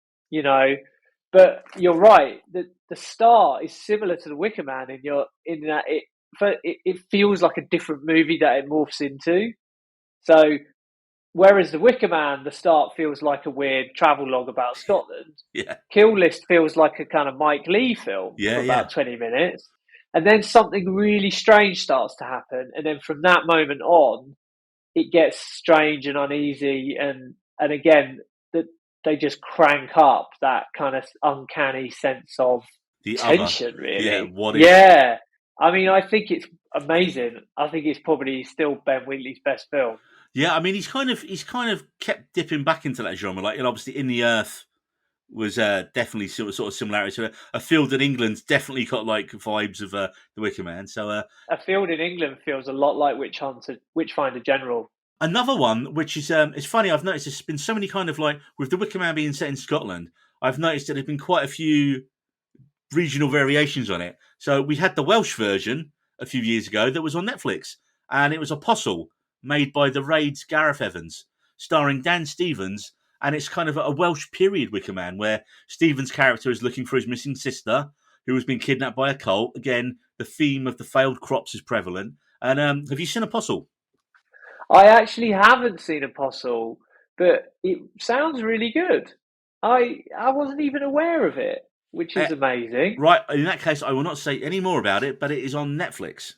But you're right, the start is similar to The Wicker Man in that it feels like a different movie that it morphs into. So whereas The Wicker Man, the start feels like a weird travelogue about Scotland. Yeah. Kill List feels like a kind of Mike Leigh film for about 20 minutes. And then something really strange starts to happen. And then from that moment on, it gets strange and uneasy. And again, they just crank up that kind of uncanny sense of tension, really. Yeah, what is Yeah. I mean, I think it's amazing. I think it's probably still Ben Wheatley's best film. Yeah, I mean, he's kind of kept dipping back into that genre. Obviously, In the Earth was definitely sort of similarity to A Field in England's definitely got vibes of The Wicker Man. So A Field in England feels a lot like Witchfinder General. Another one, which is it's funny. I've noticed there's been so many kind of with The Wicker Man being set in Scotland. I've noticed that there's been quite a few regional variations on it. So we had the Welsh version a few years ago that was on Netflix, and it was Apostle, made by the Raid's Gareth Evans, starring Dan Stevens, and it's kind of a Welsh period Wicker Man, where Stevens' character is looking for his missing sister, who has been kidnapped by a cult. Again, the theme of the failed crops is prevalent. And have you seen Apostle? I actually haven't seen Apostle, but it sounds really good. I wasn't even aware of it, which is amazing. Right, in that case, I will not say any more about it, but it is on Netflix.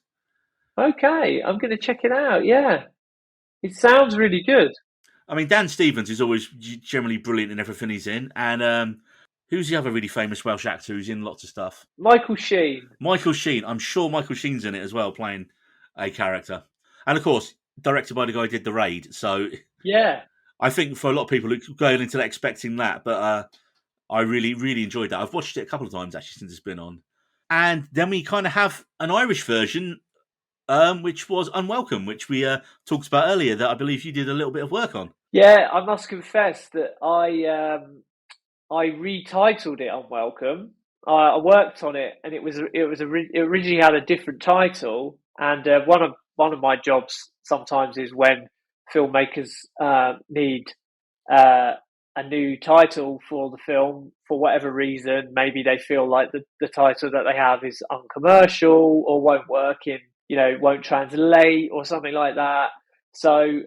Okay, I'm going to check it out, yeah. It sounds really good. I mean, Dan Stevens is always generally brilliant in everything he's in. And who's the other really famous Welsh actor who's in lots of stuff? Michael Sheen. Michael Sheen. I'm sure Michael Sheen's in it as well, playing a character. And of course, directed by the guy who did The Raid. So yeah, I think for a lot of people going into that expecting that, but I really, really enjoyed that. I've watched it a couple of times actually since it's been on. And then we kind of have an Irish version which was Unwelcome, which we talked about earlier, that I believe you did a little bit of work on. Yeah, I must confess that I retitled it Unwelcome. I worked on it, and it originally had a different title. And one of my jobs sometimes is when filmmakers need a new title for the film for whatever reason. Maybe they feel like the title that they have is uncommercial or won't work won't translate or something like that. So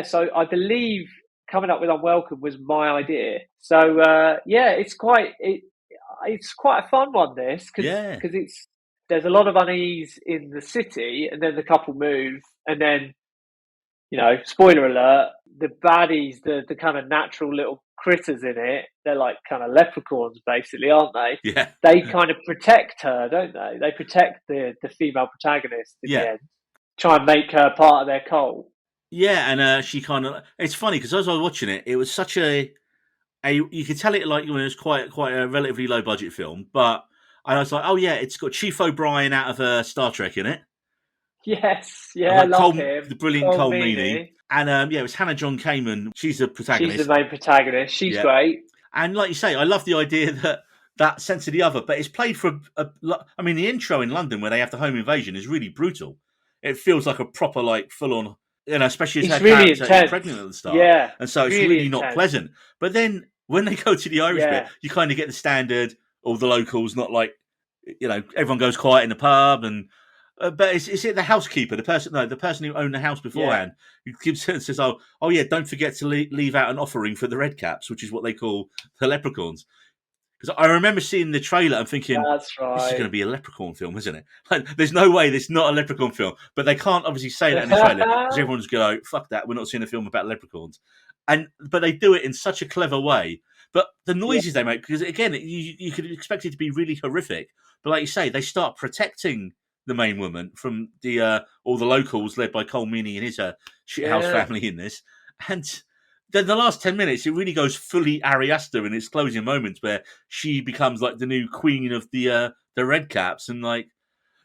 so I believe coming up with Unwelcome was my idea. So it's quite a fun one, this, because there's a lot of unease in the city, and then the couple move, and then, spoiler alert, the baddies, the kind of natural little critters in it, they're like kind of leprechauns, basically, aren't they? Yeah. They kind of protect her, don't they? They protect the female protagonist in the end, try and make her part of their cult. Yeah, and she kind of... It's funny, because as I was watching it, it was such a you could tell it like when it was quite a relatively low budget film, but I was like, oh yeah, it's got Chief O'Brien out of Star Trek in it. Yes, yeah, I love him. The brilliant Cole Meany. And it was Hannah John Kamen. She's the protagonist. She's the main protagonist. She's great. And like you say, I love the idea that sense of the other, but it's played for I mean, the intro in London where they have the home invasion is really brutal. It feels like a proper, like, full-on, especially as her really character is pregnant at the start. Yeah. And so it's really not pleasant. But then when they go to the Irish bit, you kind of get the standard, all the locals, not like, everyone goes quiet in the pub, and but is it the housekeeper, the person who owned the house beforehand, who says, oh yeah, don't forget to leave out an offering for the red caps, which is what they call the leprechauns. Because I remember seeing the trailer and thinking, that's right, this is going to be a leprechaun film, isn't it? Like, there's no way this is not a leprechaun film. But they can't obviously say that in the trailer, because everyone's going to go, fuck that, we're not seeing a film about leprechauns. But they do it in such a clever way. But the noises they make, because again, you could expect it to be really horrific. But like you say, they start protecting the main woman from all the locals led by Cole Meany and his shithouse family in this. And then the last 10 minutes, it really goes fully Ari Aster in its closing moments, where she becomes like the new queen of the Red Caps. And like,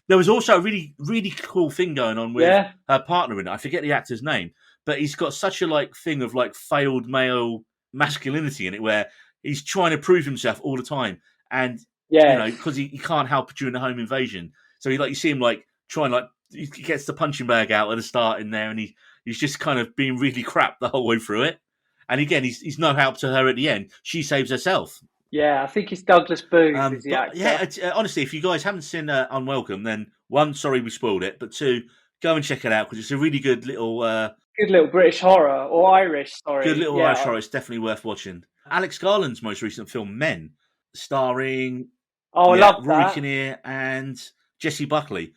there was also a really, really cool thing going on with her partner in it. I forget the actor's name, but he's got such a like thing of like failed male masculinity in it, where he's trying to prove himself all the time. And, because he can't help it during the home invasion. So you see him like trying, like, he gets the punching bag out at the start in there, and he's just kind of being really crap the whole way through it. And again, he's no help to her at the end. She saves herself. Yeah, I think it's Douglas Booth is the actor. Yeah, honestly, if you guys haven't seen Unwelcome, then one, sorry we spoiled it, but two, go and check it out, because it's a really good little... good little British horror, or Irish, sorry. Good little Irish horror. It's definitely worth watching. Alex Garland's most recent film, Men, starring... I love Rory that. Kinnear and Jessie Buckley.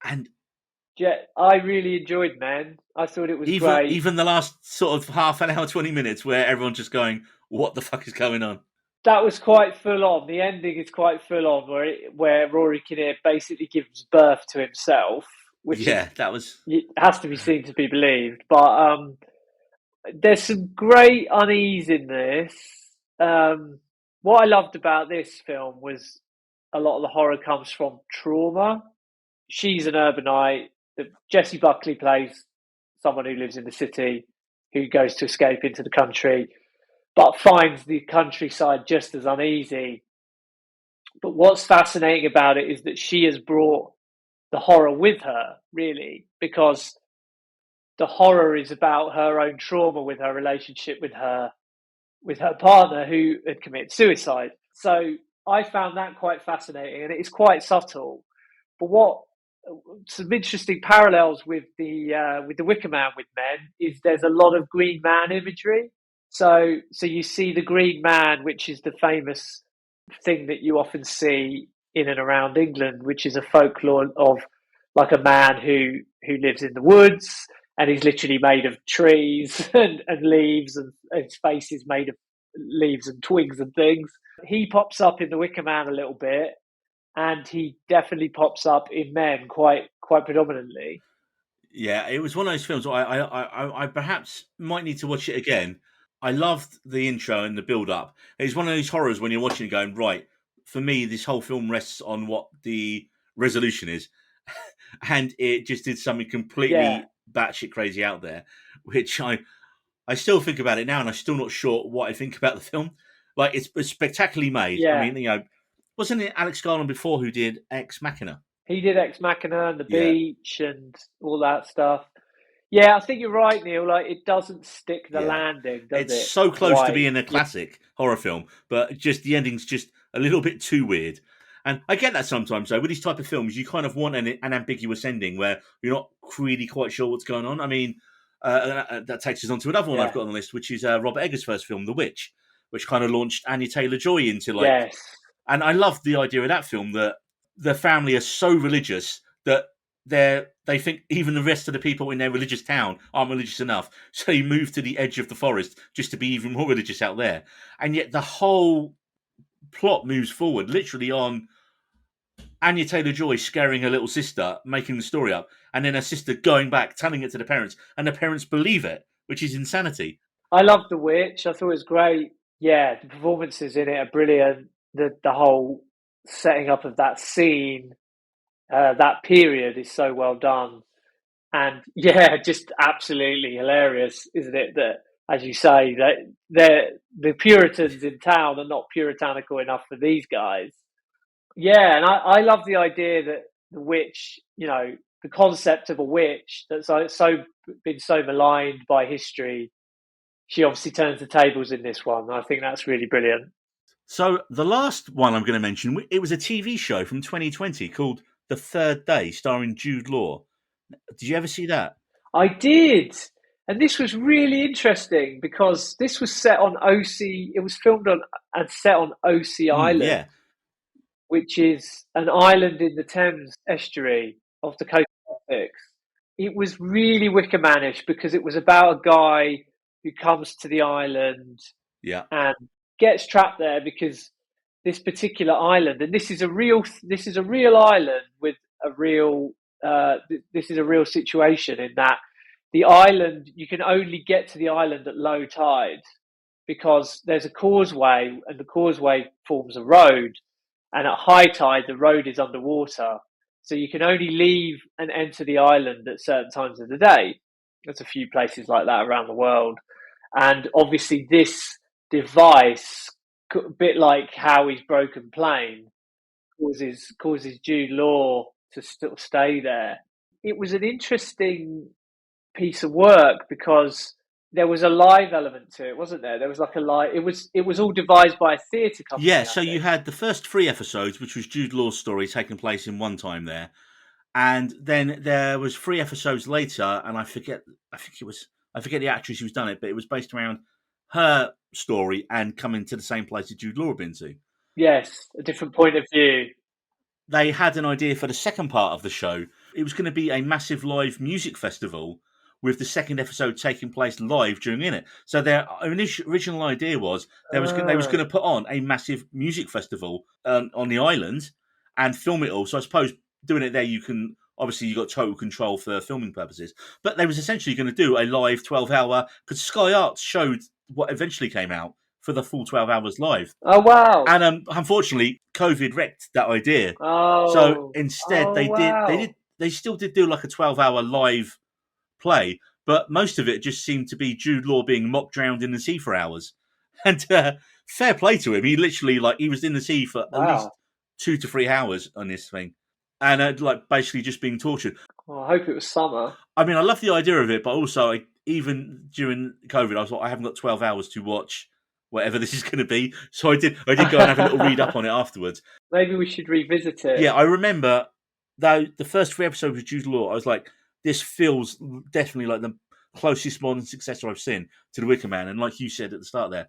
And I really enjoyed Men. I thought it was great. Even the last sort of half an hour, 20 minutes, where everyone's just going, what the fuck is going on? That was quite full on. The ending is quite full on, where Rory Kinnear basically gives birth to himself, which has to be seen to be believed. But there's some great unease in this. What I loved about this film was a lot of the horror comes from trauma. She's an urbanite. Jessie Buckley plays someone who lives in the city, who goes to escape into the country, but finds the countryside just as uneasy. But what's fascinating about it is that she has brought the horror with her, really, because the horror is about her own trauma with her relationship with her partner, who had committed suicide. So I found that quite fascinating, and it is quite subtle. But some interesting parallels with the Wicker Man with Men is there's a lot of Green Man imagery. So you see the Green Man, which is the famous thing that you often see in and around England, which is a folklore of like a man who lives in the woods, and he's literally made of trees and leaves, and his face is made of leaves and twigs and things. He pops up in the Wicker Man a little bit, and he definitely pops up in Men quite predominantly. Yeah, it was one of those films where I perhaps might need to watch it again. I loved the intro and the build-up. It's one of those horrors when you're watching it going, right, for me, this whole film rests on what the resolution is. and it just did something completely batshit crazy out there, which I still think about it now, and I'm still not sure what I think about the film. Like, it's spectacularly made. Yeah. I mean, you know, wasn't it Alex Garland before who did Ex Machina? He did Ex Machina and The Beach and all that stuff. Yeah, I think you're right, Neil. Like, it doesn't stick the landing, does it? It's so close to being a classic horror film, but just the ending's just a little bit too weird. And I get that sometimes, though. With these type of films, you kind of want an ambiguous ending where you're not really quite sure what's going on. I mean, that takes us on to another one I've got on the list, which is Robert Eggers' first film, The Witch, which kind of launched Anya Taylor-Joy into, like... Yes. And I love the idea of that film, that the family are so religious that they think even the rest of the people in their religious town aren't religious enough, so they move to the edge of the forest just to be even more religious out there. And yet the whole plot moves forward literally on Anya Taylor-Joy scaring her little sister, making the story up, and then her sister going back, telling it to the parents, and the parents believe it, which is insanity. I loved The Witch. I thought it was great. Yeah, the performances in it are brilliant. The whole setting up of that scene, that period is so well done. And yeah, just absolutely hilarious, isn't it? That, as you say, that the Puritans in town are not puritanical enough for these guys. Yeah, and I love the idea that the witch, you know, the concept of a witch that's been so maligned by history, she obviously turns the tables in this one. I think that's really brilliant. So the last one I'm going to mention, it was a TV show from 2020 called The Third Day, starring Jude Law. Did you ever see that? I did. And this was really interesting because this was set on OC. It was filmed on and set on OC Island, which is an island in the Thames estuary off the coast of Essex. It was really Wickermanish because it was about a guy who comes to the island and gets trapped there because this particular island, and this is a real island with a real. This is a real situation in that the island, you can only get to the island at low tide because there's a causeway and the causeway forms a road, and at high tide the road is underwater, so you can only leave and enter the island at certain times of the day. There's a few places like that around the world, and obviously this device, a bit like Howie's broken plane, causes Jude Law to still stay there. It was an interesting piece of work because there was a live element to it, wasn't there? There was like a live. It was all devised by a theatre company. Yeah, so you had the first 3 episodes, which was Jude Law's story taking place in one time there, and then there was 3 episodes later, and I forget the actress who's done it, but it was based around her story and coming to the same place that Jude Law had been to. Yes, a different point of view. They had an idea for the second part of the show. It was going to be a massive live music festival with the second episode taking place live during it. So their original idea was they was going to put on a massive music festival on the island and film it all. So I suppose doing it there, you got total control for filming purposes. But they was essentially going to do a live 12-hour, because Sky Arts showed what eventually came out for the full 12 hours live. Oh, wow. And unfortunately, COVID wrecked that idea. Oh. So instead, they still did do like a 12-hour live play, but most of it just seemed to be Jude Law being mock drowned in the sea for hours. And fair play to him. He literally, he was in the sea for at least 2 to 3 hours on this thing. And basically just being tortured. Well, I hope it was summer. I mean, I love the idea of it, but also even during COVID, I was like, I haven't got 12 hours to watch whatever this is going to be. So I did go and have a little read up on it afterwards. Maybe we should revisit it. Yeah, I remember, though, the first 3 episodes with Jude Law, I was like, this feels definitely like the closest modern successor I've seen to the Wicker Man. And like you said at the start there,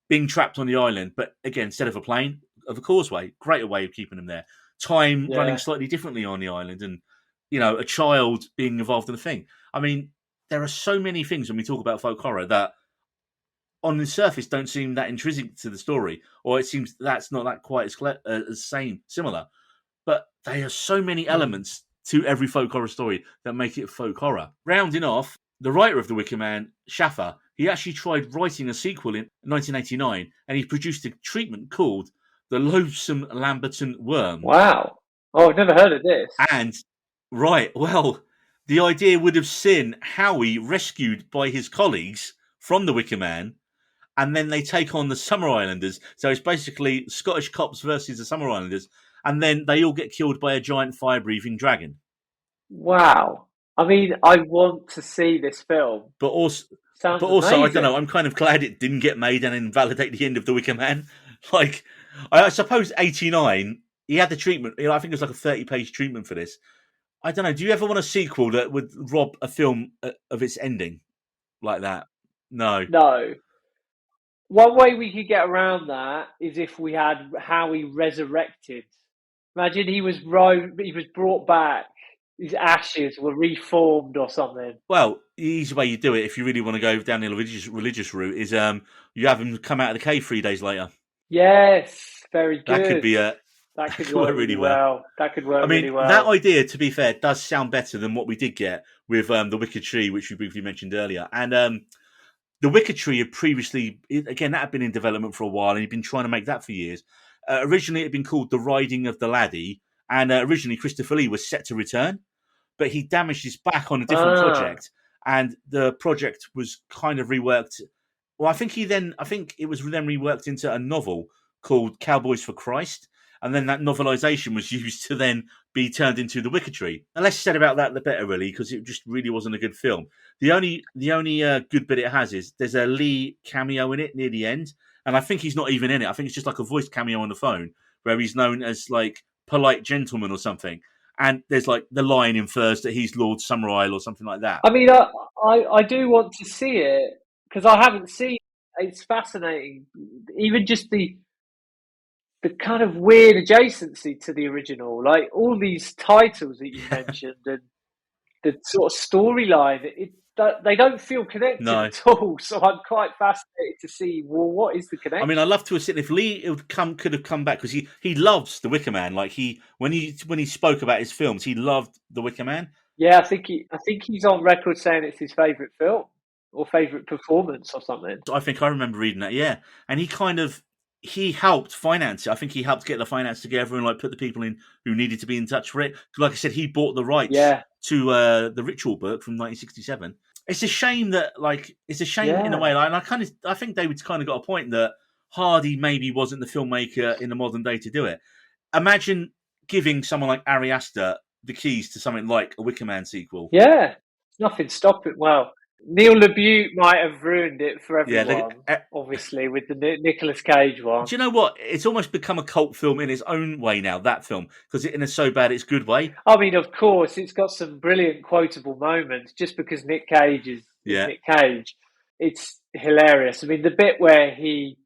being trapped on the island, but again, instead of a plane, of a causeway, greater way of keeping them there. Time running slightly differently on the island, and, a child being involved in the thing. I mean, there are so many things when we talk about folk horror that on the surface don't seem that intrinsic to the story, or it seems that's not that quite as similar. But there are so many elements to every folk horror story that make it folk horror. Rounding off, the writer of The Wicker Man, Schaffer, he actually tried writing a sequel in 1989, and he produced a treatment called The Loathsome Lamberton Worm. Wow. Oh, I've never heard of this. And Right. Well, the idea would have seen Howie rescued by his colleagues from the Wicker Man, and then they take on the Summer Islanders. So it's basically Scottish cops versus the Summer Islanders, and then they all get killed by a giant fire-breathing dragon. Wow. I mean, I want to see this film. But also, Sounds I don't know. amazing. I'm kind of glad it didn't get made and invalidate the end of the Wicker Man. Like, I suppose '89, he had the treatment. I think it was like a 30-page treatment for this. I don't know. Do you ever want a sequel that would rob a film of its ending like that? No. No. One way we could get around that is if we had Howie resurrected. Imagine he was brought back. His ashes were reformed or something. Well, the easy way you do it, if you really want to go down the religious route, is you have him come out of the cave 3 days later. Yes, very good. That could be that could work really well. That could work really well. That idea, to be fair, does sound better than what we did get with the Wicker Tree, which we briefly mentioned earlier. And the Wicker Tree had previously, again, that had been in development for a while, and he'd been trying to make that for years. Originally, it had been called The Riding of the Laddie, and originally Christopher Lee was set to return, but he damaged his back on a different project, and the project was kind of reworked. Well, I think it was then reworked into a novel called Cowboys for Christ, and then that novelization was used to then be turned into The Wicker Tree. The less said about that, the better, really, because it just really wasn't a good film. The only good bit it has is there's a Lee cameo in it near the end, and I think he's not even in it. I think it's just like a voice cameo on the phone where he's known as like polite gentleman or something. And there's like the line infers that he's Lord Summerisle or something like that. I mean, I do want to see it because I haven't seen it. It's fascinating. Even just the kind of weird adjacency to the original, like all these titles that you mentioned and the sort of storyline, they don't feel connected at all. So I'm quite fascinated to see, well, what is the connection? I mean, I'd love to have seen if Lee could have come back, because he loves the Wicker Man. Like when he spoke about his films, he loved the Wicker Man. Yeah, I think he's on record saying it's his favourite film or favourite performance or something. I think I remember reading that. Yeah, and he helped finance it. I think he helped get the finance together and like put the people in who needed to be in touch for it. Like I said, he bought the rights to the Ritual book from 1967. It's a shame that in a way, and I think David's kind of got a point that Hardy maybe wasn't the filmmaker in the modern day to do it. Imagine giving someone like Ari Aster the keys to something like a Wicker Man sequel. Yeah, nothing stopping. Well, Neil LaBute might have ruined it for everyone, obviously, with the Nicolas Cage one. Do you know what? It's almost become a cult film in its own way now, that film, because in a so bad it's good way. I mean, of course, it's got some brilliant quotable moments just because Nick Cage is Nick Cage. It's hilarious. I mean, the bit where he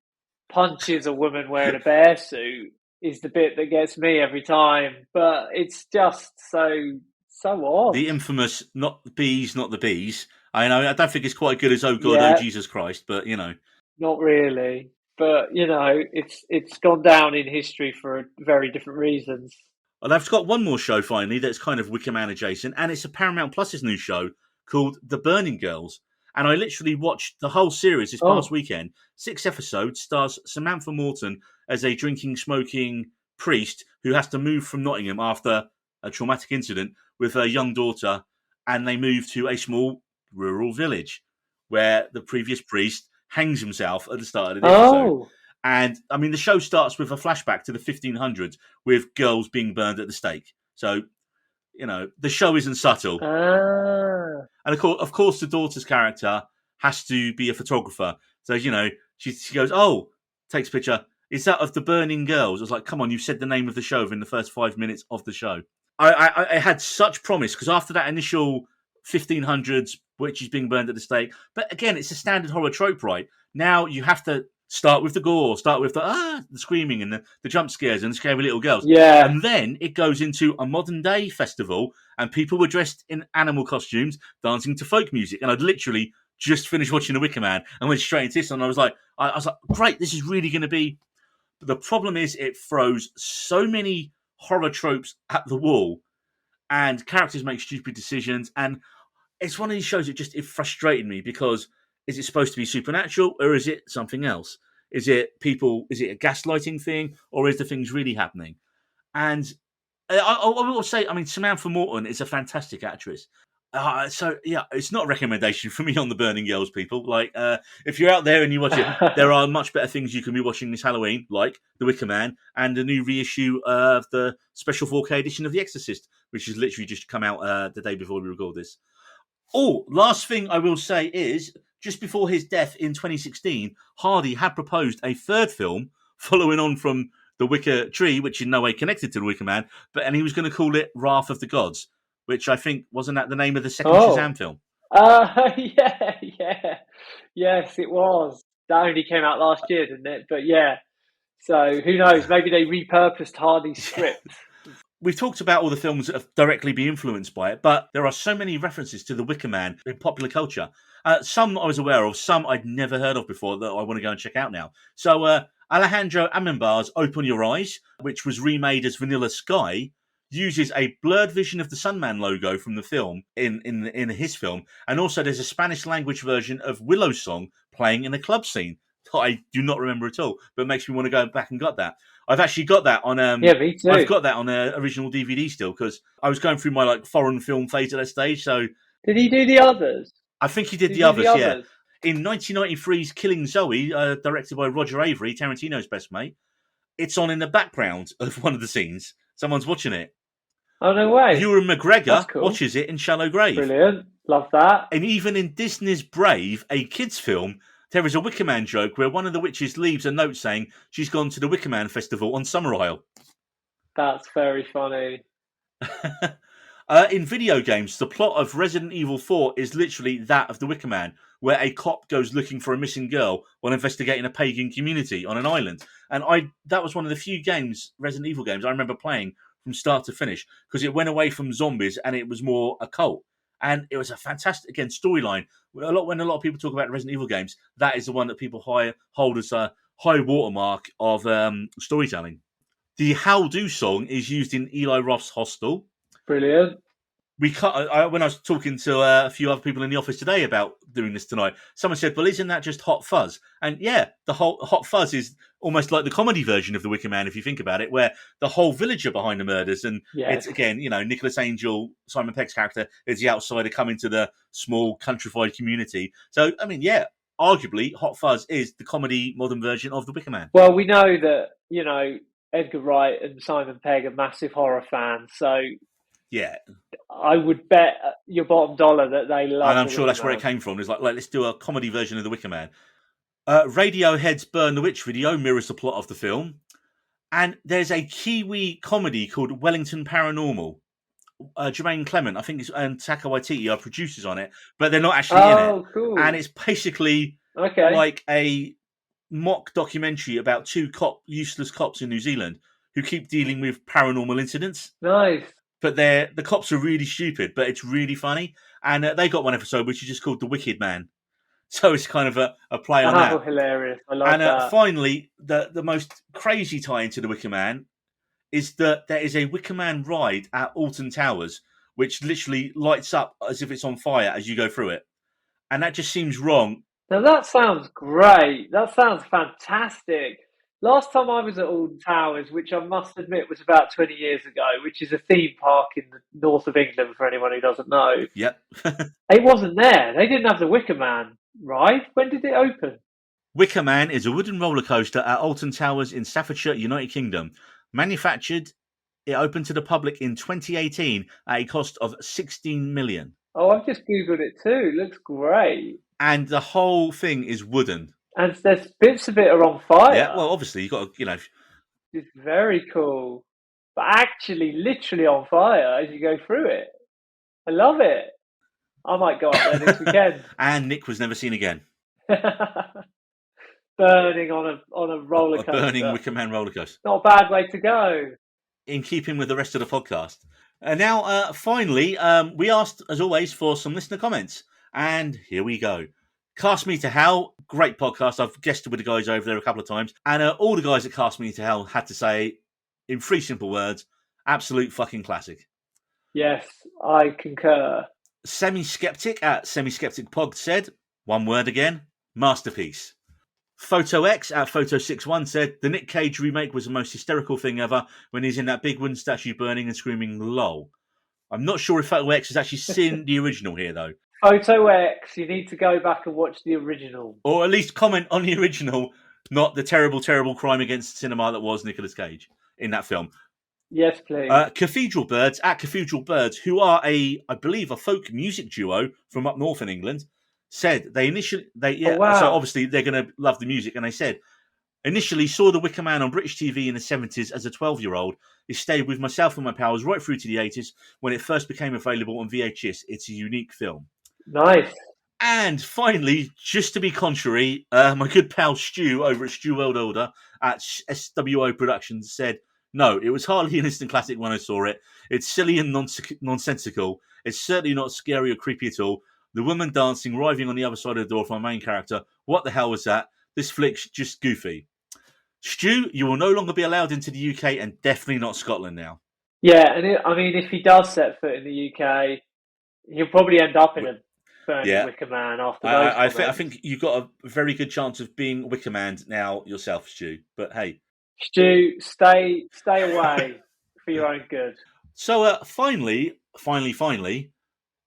punches a woman wearing a bear suit is the bit that gets me every time, but it's just so odd. The infamous not the bees. I know, I don't think it's quite good as "Oh God, oh Jesus Christ," but you know, not really. But you know, it's gone down in history for very different reasons. Well, I've got one more show finally that's kind of Wicker Man adjacent, and it's a Paramount Plus's new show called The Burning Girls. And I literally watched the whole series this past weekend. 6 episodes, stars Samantha Morton as a drinking, smoking priest who has to move from Nottingham after a traumatic incident with her young daughter, and they move to a small rural village where the previous priest hangs himself at the start of the episode. And I mean, the show starts with a flashback to the 1500s with girls being burned at the stake. So, you know, the show isn't subtle. And of course, the daughter's character has to be a photographer. So, you know, she goes, takes a picture. Is that of the burning girls? I was like, come on, you said the name of the show within the first 5 minutes of the show. I had such promise, because after that initial 1500s, which is being burned at the stake, but again, it's a standard horror trope, right? Now you have to start with the gore, start with the screaming and the jump scares and the scary little girls. Yeah. And then it goes into a modern day festival and people were dressed in animal costumes, dancing to folk music. And I'd literally just finished watching The Wicker Man and went straight into this. And I was like, great, this is really going to be. But the problem is it throws so many horror tropes at the wall and characters make stupid decisions. And it's one of these shows that it frustrated me, because is it supposed to be supernatural or is it something else? Is it a gaslighting thing, or is the things really happening? And I will say, I mean, Samantha Morton is a fantastic actress. So yeah, it's not a recommendation for me on the Burning Girls, people. Like, if you're out there and you watch it, there are much better things you can be watching this Halloween, like The Wicker Man and a new reissue of the special 4K edition of The Exorcist, which has literally just come out the day before we record this. Oh, last thing I will say is, just before his death in 2016, Hardy had proposed a third film following on from The Wicker Tree, which in no way connected to The Wicker Man, and he was going to call it Wrath of the Gods, which I think wasn't that the name of the second Shazam film. Yes, it was. That only came out last year, didn't it? But yeah, so who knows? Maybe they repurposed Hardy's script. We've talked about all the films that have directly been influenced by it, but there are so many references to the Wicker Man in popular culture. Some I was aware of, some I'd never heard of before that I want to go and check out now. So Alejandro Amenbar's Open Your Eyes, which was remade as Vanilla Sky, uses a blurred vision of the Sunman logo from the film in his film, and also there's a Spanish language version of Willow Song playing in a club scene that I do not remember at all, but makes me want to go back and get that. I've actually got that on. Yeah, me too. I've got that on original DVD still because I was going through my foreign film phase at that stage. So did he do the others? I think he did the others. Yeah. In 1993's Killing Zoe, directed by Roger Avery, Tarantino's best mate, it's on in the background of one of the scenes. Someone's watching it. Oh, no way. Ewan McGregor watches it in Shallow Grave. Brilliant. Love that. And even in Disney's Brave, a kids' film, there is a Wicker Man joke where one of the witches leaves a note saying she's gone to the Wicker Man Festival on Summer Isle. That's very funny. In video games, the plot of Resident Evil 4 is literally that of the Wicker Man, where a cop goes looking for a missing girl while investigating a pagan community on an island. And that was one of the few Resident Evil games I remember playing from start to finish, because it went away from zombies and it was more occult. And it was a fantastic, again, storyline. When a lot of people talk about Resident Evil games, that is the one that people hold as a high watermark of storytelling. The How Do song is used in Eli Roth's Hostel. Brilliant. When I was talking to a few other people in the office today about doing this tonight, someone said, well, isn't that just Hot Fuzz? And yeah, the whole Hot Fuzz is almost like the comedy version of the Wicker Man, if you think about it, where the whole village are behind the murders. And It's, again, Nicholas Angel, Simon Pegg's character, is the outsider coming to the small countrified community. So, I mean, yeah, arguably Hot Fuzz is the comedy modern version of the Wicker Man. Well, we know that, Edgar Wright and Simon Pegg are massive horror fans. So yeah, I would bet your bottom dollar that they love. And I'm sure that's where it came from. It's like, let's do a comedy version of the Wicker Man. Radiohead's Burn the Witch video mirrors the plot of the film. And there's a Kiwi comedy called Wellington Paranormal. Jermaine Clement, I think, and Taika Waititi are producers on it, but they're not actually in it. Oh, cool. And it's basically like a mock documentary about two useless cops in New Zealand who keep dealing with paranormal incidents. Nice. But the cops are really stupid, but it's really funny. And they got one episode which is just called The Wicked Man. So it's kind of a play on that. Oh, hilarious. I love that. And finally, the most crazy tie into The Wicker Man is that there is a Wicker Man ride at Alton Towers, which literally lights up as if it's on fire as you go through it. And that just seems wrong. Now, that sounds great. That sounds fantastic. Last time I was at Alton Towers, which I must admit was about 20 years ago, which is a theme park in the north of England for anyone who doesn't know. Yep. It wasn't there. They didn't have the Wicker Man ride. When did it open? Wicker Man is a wooden roller coaster at Alton Towers in Staffordshire, United Kingdom. Manufactured, it opened to the public in 2018 at a cost of $16 million. Oh, I've just Googled it too. It looks great. And the whole thing is wooden. And there's bits of it are on fire. Yeah, well, obviously, you've got to, It's very cool. But actually, literally on fire as you go through it. I love it. I might go up there this weekend. And Nick was never seen again. Burning on a roller coaster. A burning Wicker Man roller coaster. Not a bad way to go. In keeping with the rest of the podcast. And now, finally, we asked, as always, for some listener comments. And here we go. Cast Me to Hell, great podcast. I've guested with the guys over there a couple of times. And all the guys at Cast Me to Hell had to say, in 3 simple words, absolute fucking classic. Yes, I concur. Semi-Skeptic at Semi-Skeptic Pod said, one word again, masterpiece. Photo X at Photo61 said the Nick Cage remake was the most hysterical thing ever when he's in that big wooden statue burning and screaming "lol." I'm not sure if Photo X has actually seen the original here though, Photo X, you need to go back and watch the original, or at least comment on the original, not the terrible, terrible crime against cinema that was Nicolas Cage in that film. Yes, please. Cathedral Birds at Cathedral Birds, who are I believe, a folk music duo from up north in England, said so obviously they're going to love the music, and they said initially saw the Wicker Man on British TV in the 70s as a 12-year-old. It stayed with myself and my pals right through to the 80s when it first became available on VHS. It's a unique film. Nice. And finally, just to be contrary, my good pal Stu over at Stu World Order at SWO Productions said, no, it was hardly an instant classic when I saw it. It's silly and nonsensical. It's certainly not scary or creepy at all. The woman dancing, writhing on the other side of the door for my main character. What the hell was that? This flick's just goofy. Stu, you will no longer be allowed into the UK and definitely not Scotland now. Yeah, and if he does set foot in the UK, he'll probably end up in a burning Wicker Man after those I think you've got a very good chance of being Wicker Man now yourself, Stu. But hey. Stu, stay away for your own good. So finally,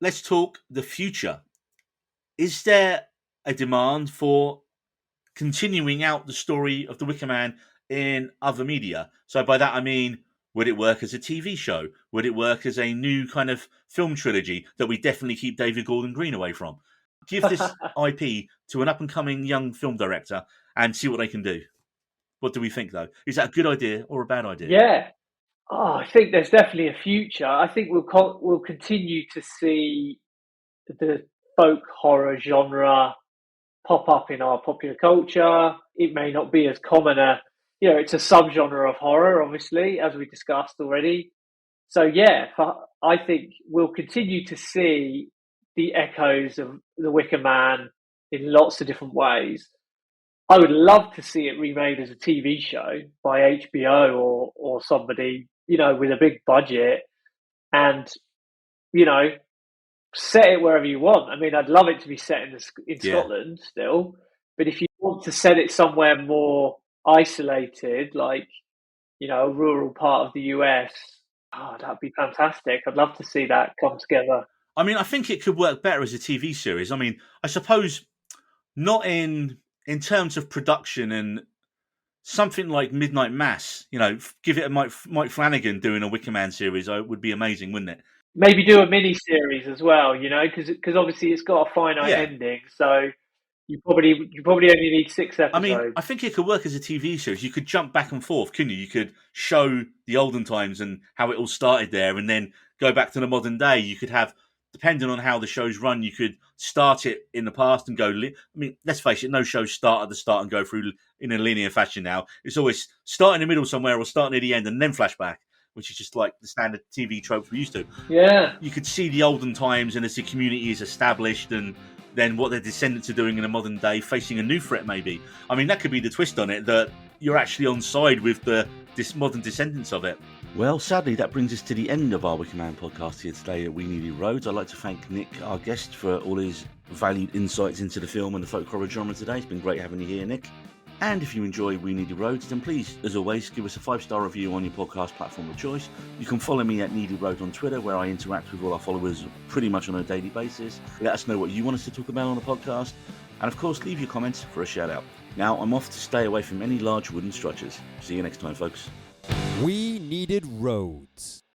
let's talk the future. Is there a demand for continuing out the story of the Wicker Man in other media? So by that I mean, would it work as a TV show? Would it work as a new kind of film trilogy that we definitely keep David Gordon Green away from? Give this IP to an up-and-coming young film director and see what they can do. What do we think, though? Is that a good idea or a bad idea? Yeah. I think there's definitely a future. I think we'll continue to see the folk horror genre pop up in our popular culture. It may not be as common it's a subgenre of horror, obviously, as we discussed already. So yeah, I think we'll continue to see the echoes of the Wicker Man in lots of different ways. I would love to see it remade as a TV show by HBO or somebody, with a big budget and, set it wherever you want. I mean, I'd love it to be set in Scotland still, but if you want to set it somewhere more isolated, like, a rural part of the US, that'd be fantastic. I'd love to see that come together. I mean, I think it could work better as a TV series. I mean, I suppose not in terms of production and something like Midnight Mass, give it a Mike Flanagan doing a Wicker Man series would be amazing, wouldn't it? Maybe do a mini series as well, because obviously it's got a finite ending, so you probably only need 6 episodes. I mean, I think it could work as a TV series. You could jump back and forth, couldn't you? You could show the olden times and how it all started there, and then go back to the modern day. You could have, depending on how the shows run, you could start it in the past and go. I mean, let's face it, no shows start at the start and go through in a linear fashion now. It's always start in the middle somewhere or start near the end and then flashback, which is just like the standard TV tropes we're used to. Yeah. You could see the olden times and as the community is established and then what their descendants are doing in the modern day, facing a new threat maybe. I mean, that could be the twist on it, that you're actually on side with this modern descendants of it. Well, sadly, that brings us to the end of our Wicker Man podcast here today at We Needed Roads. I'd like to thank Nick, our guest, for all his valued insights into the film and the folk horror genre today. It's been great having you here, Nick. And if you enjoy We Needed Roads, then please, as always, give us a 5-star review on your podcast platform of choice. You can follow me at Needed Road on Twitter, where I interact with all our followers pretty much on a daily basis. Let us know what you want us to talk about on the podcast. And of course, leave your comments for a shout out. Now, I'm off to stay away from any large wooden structures. See you next time, folks. We Needed Roads.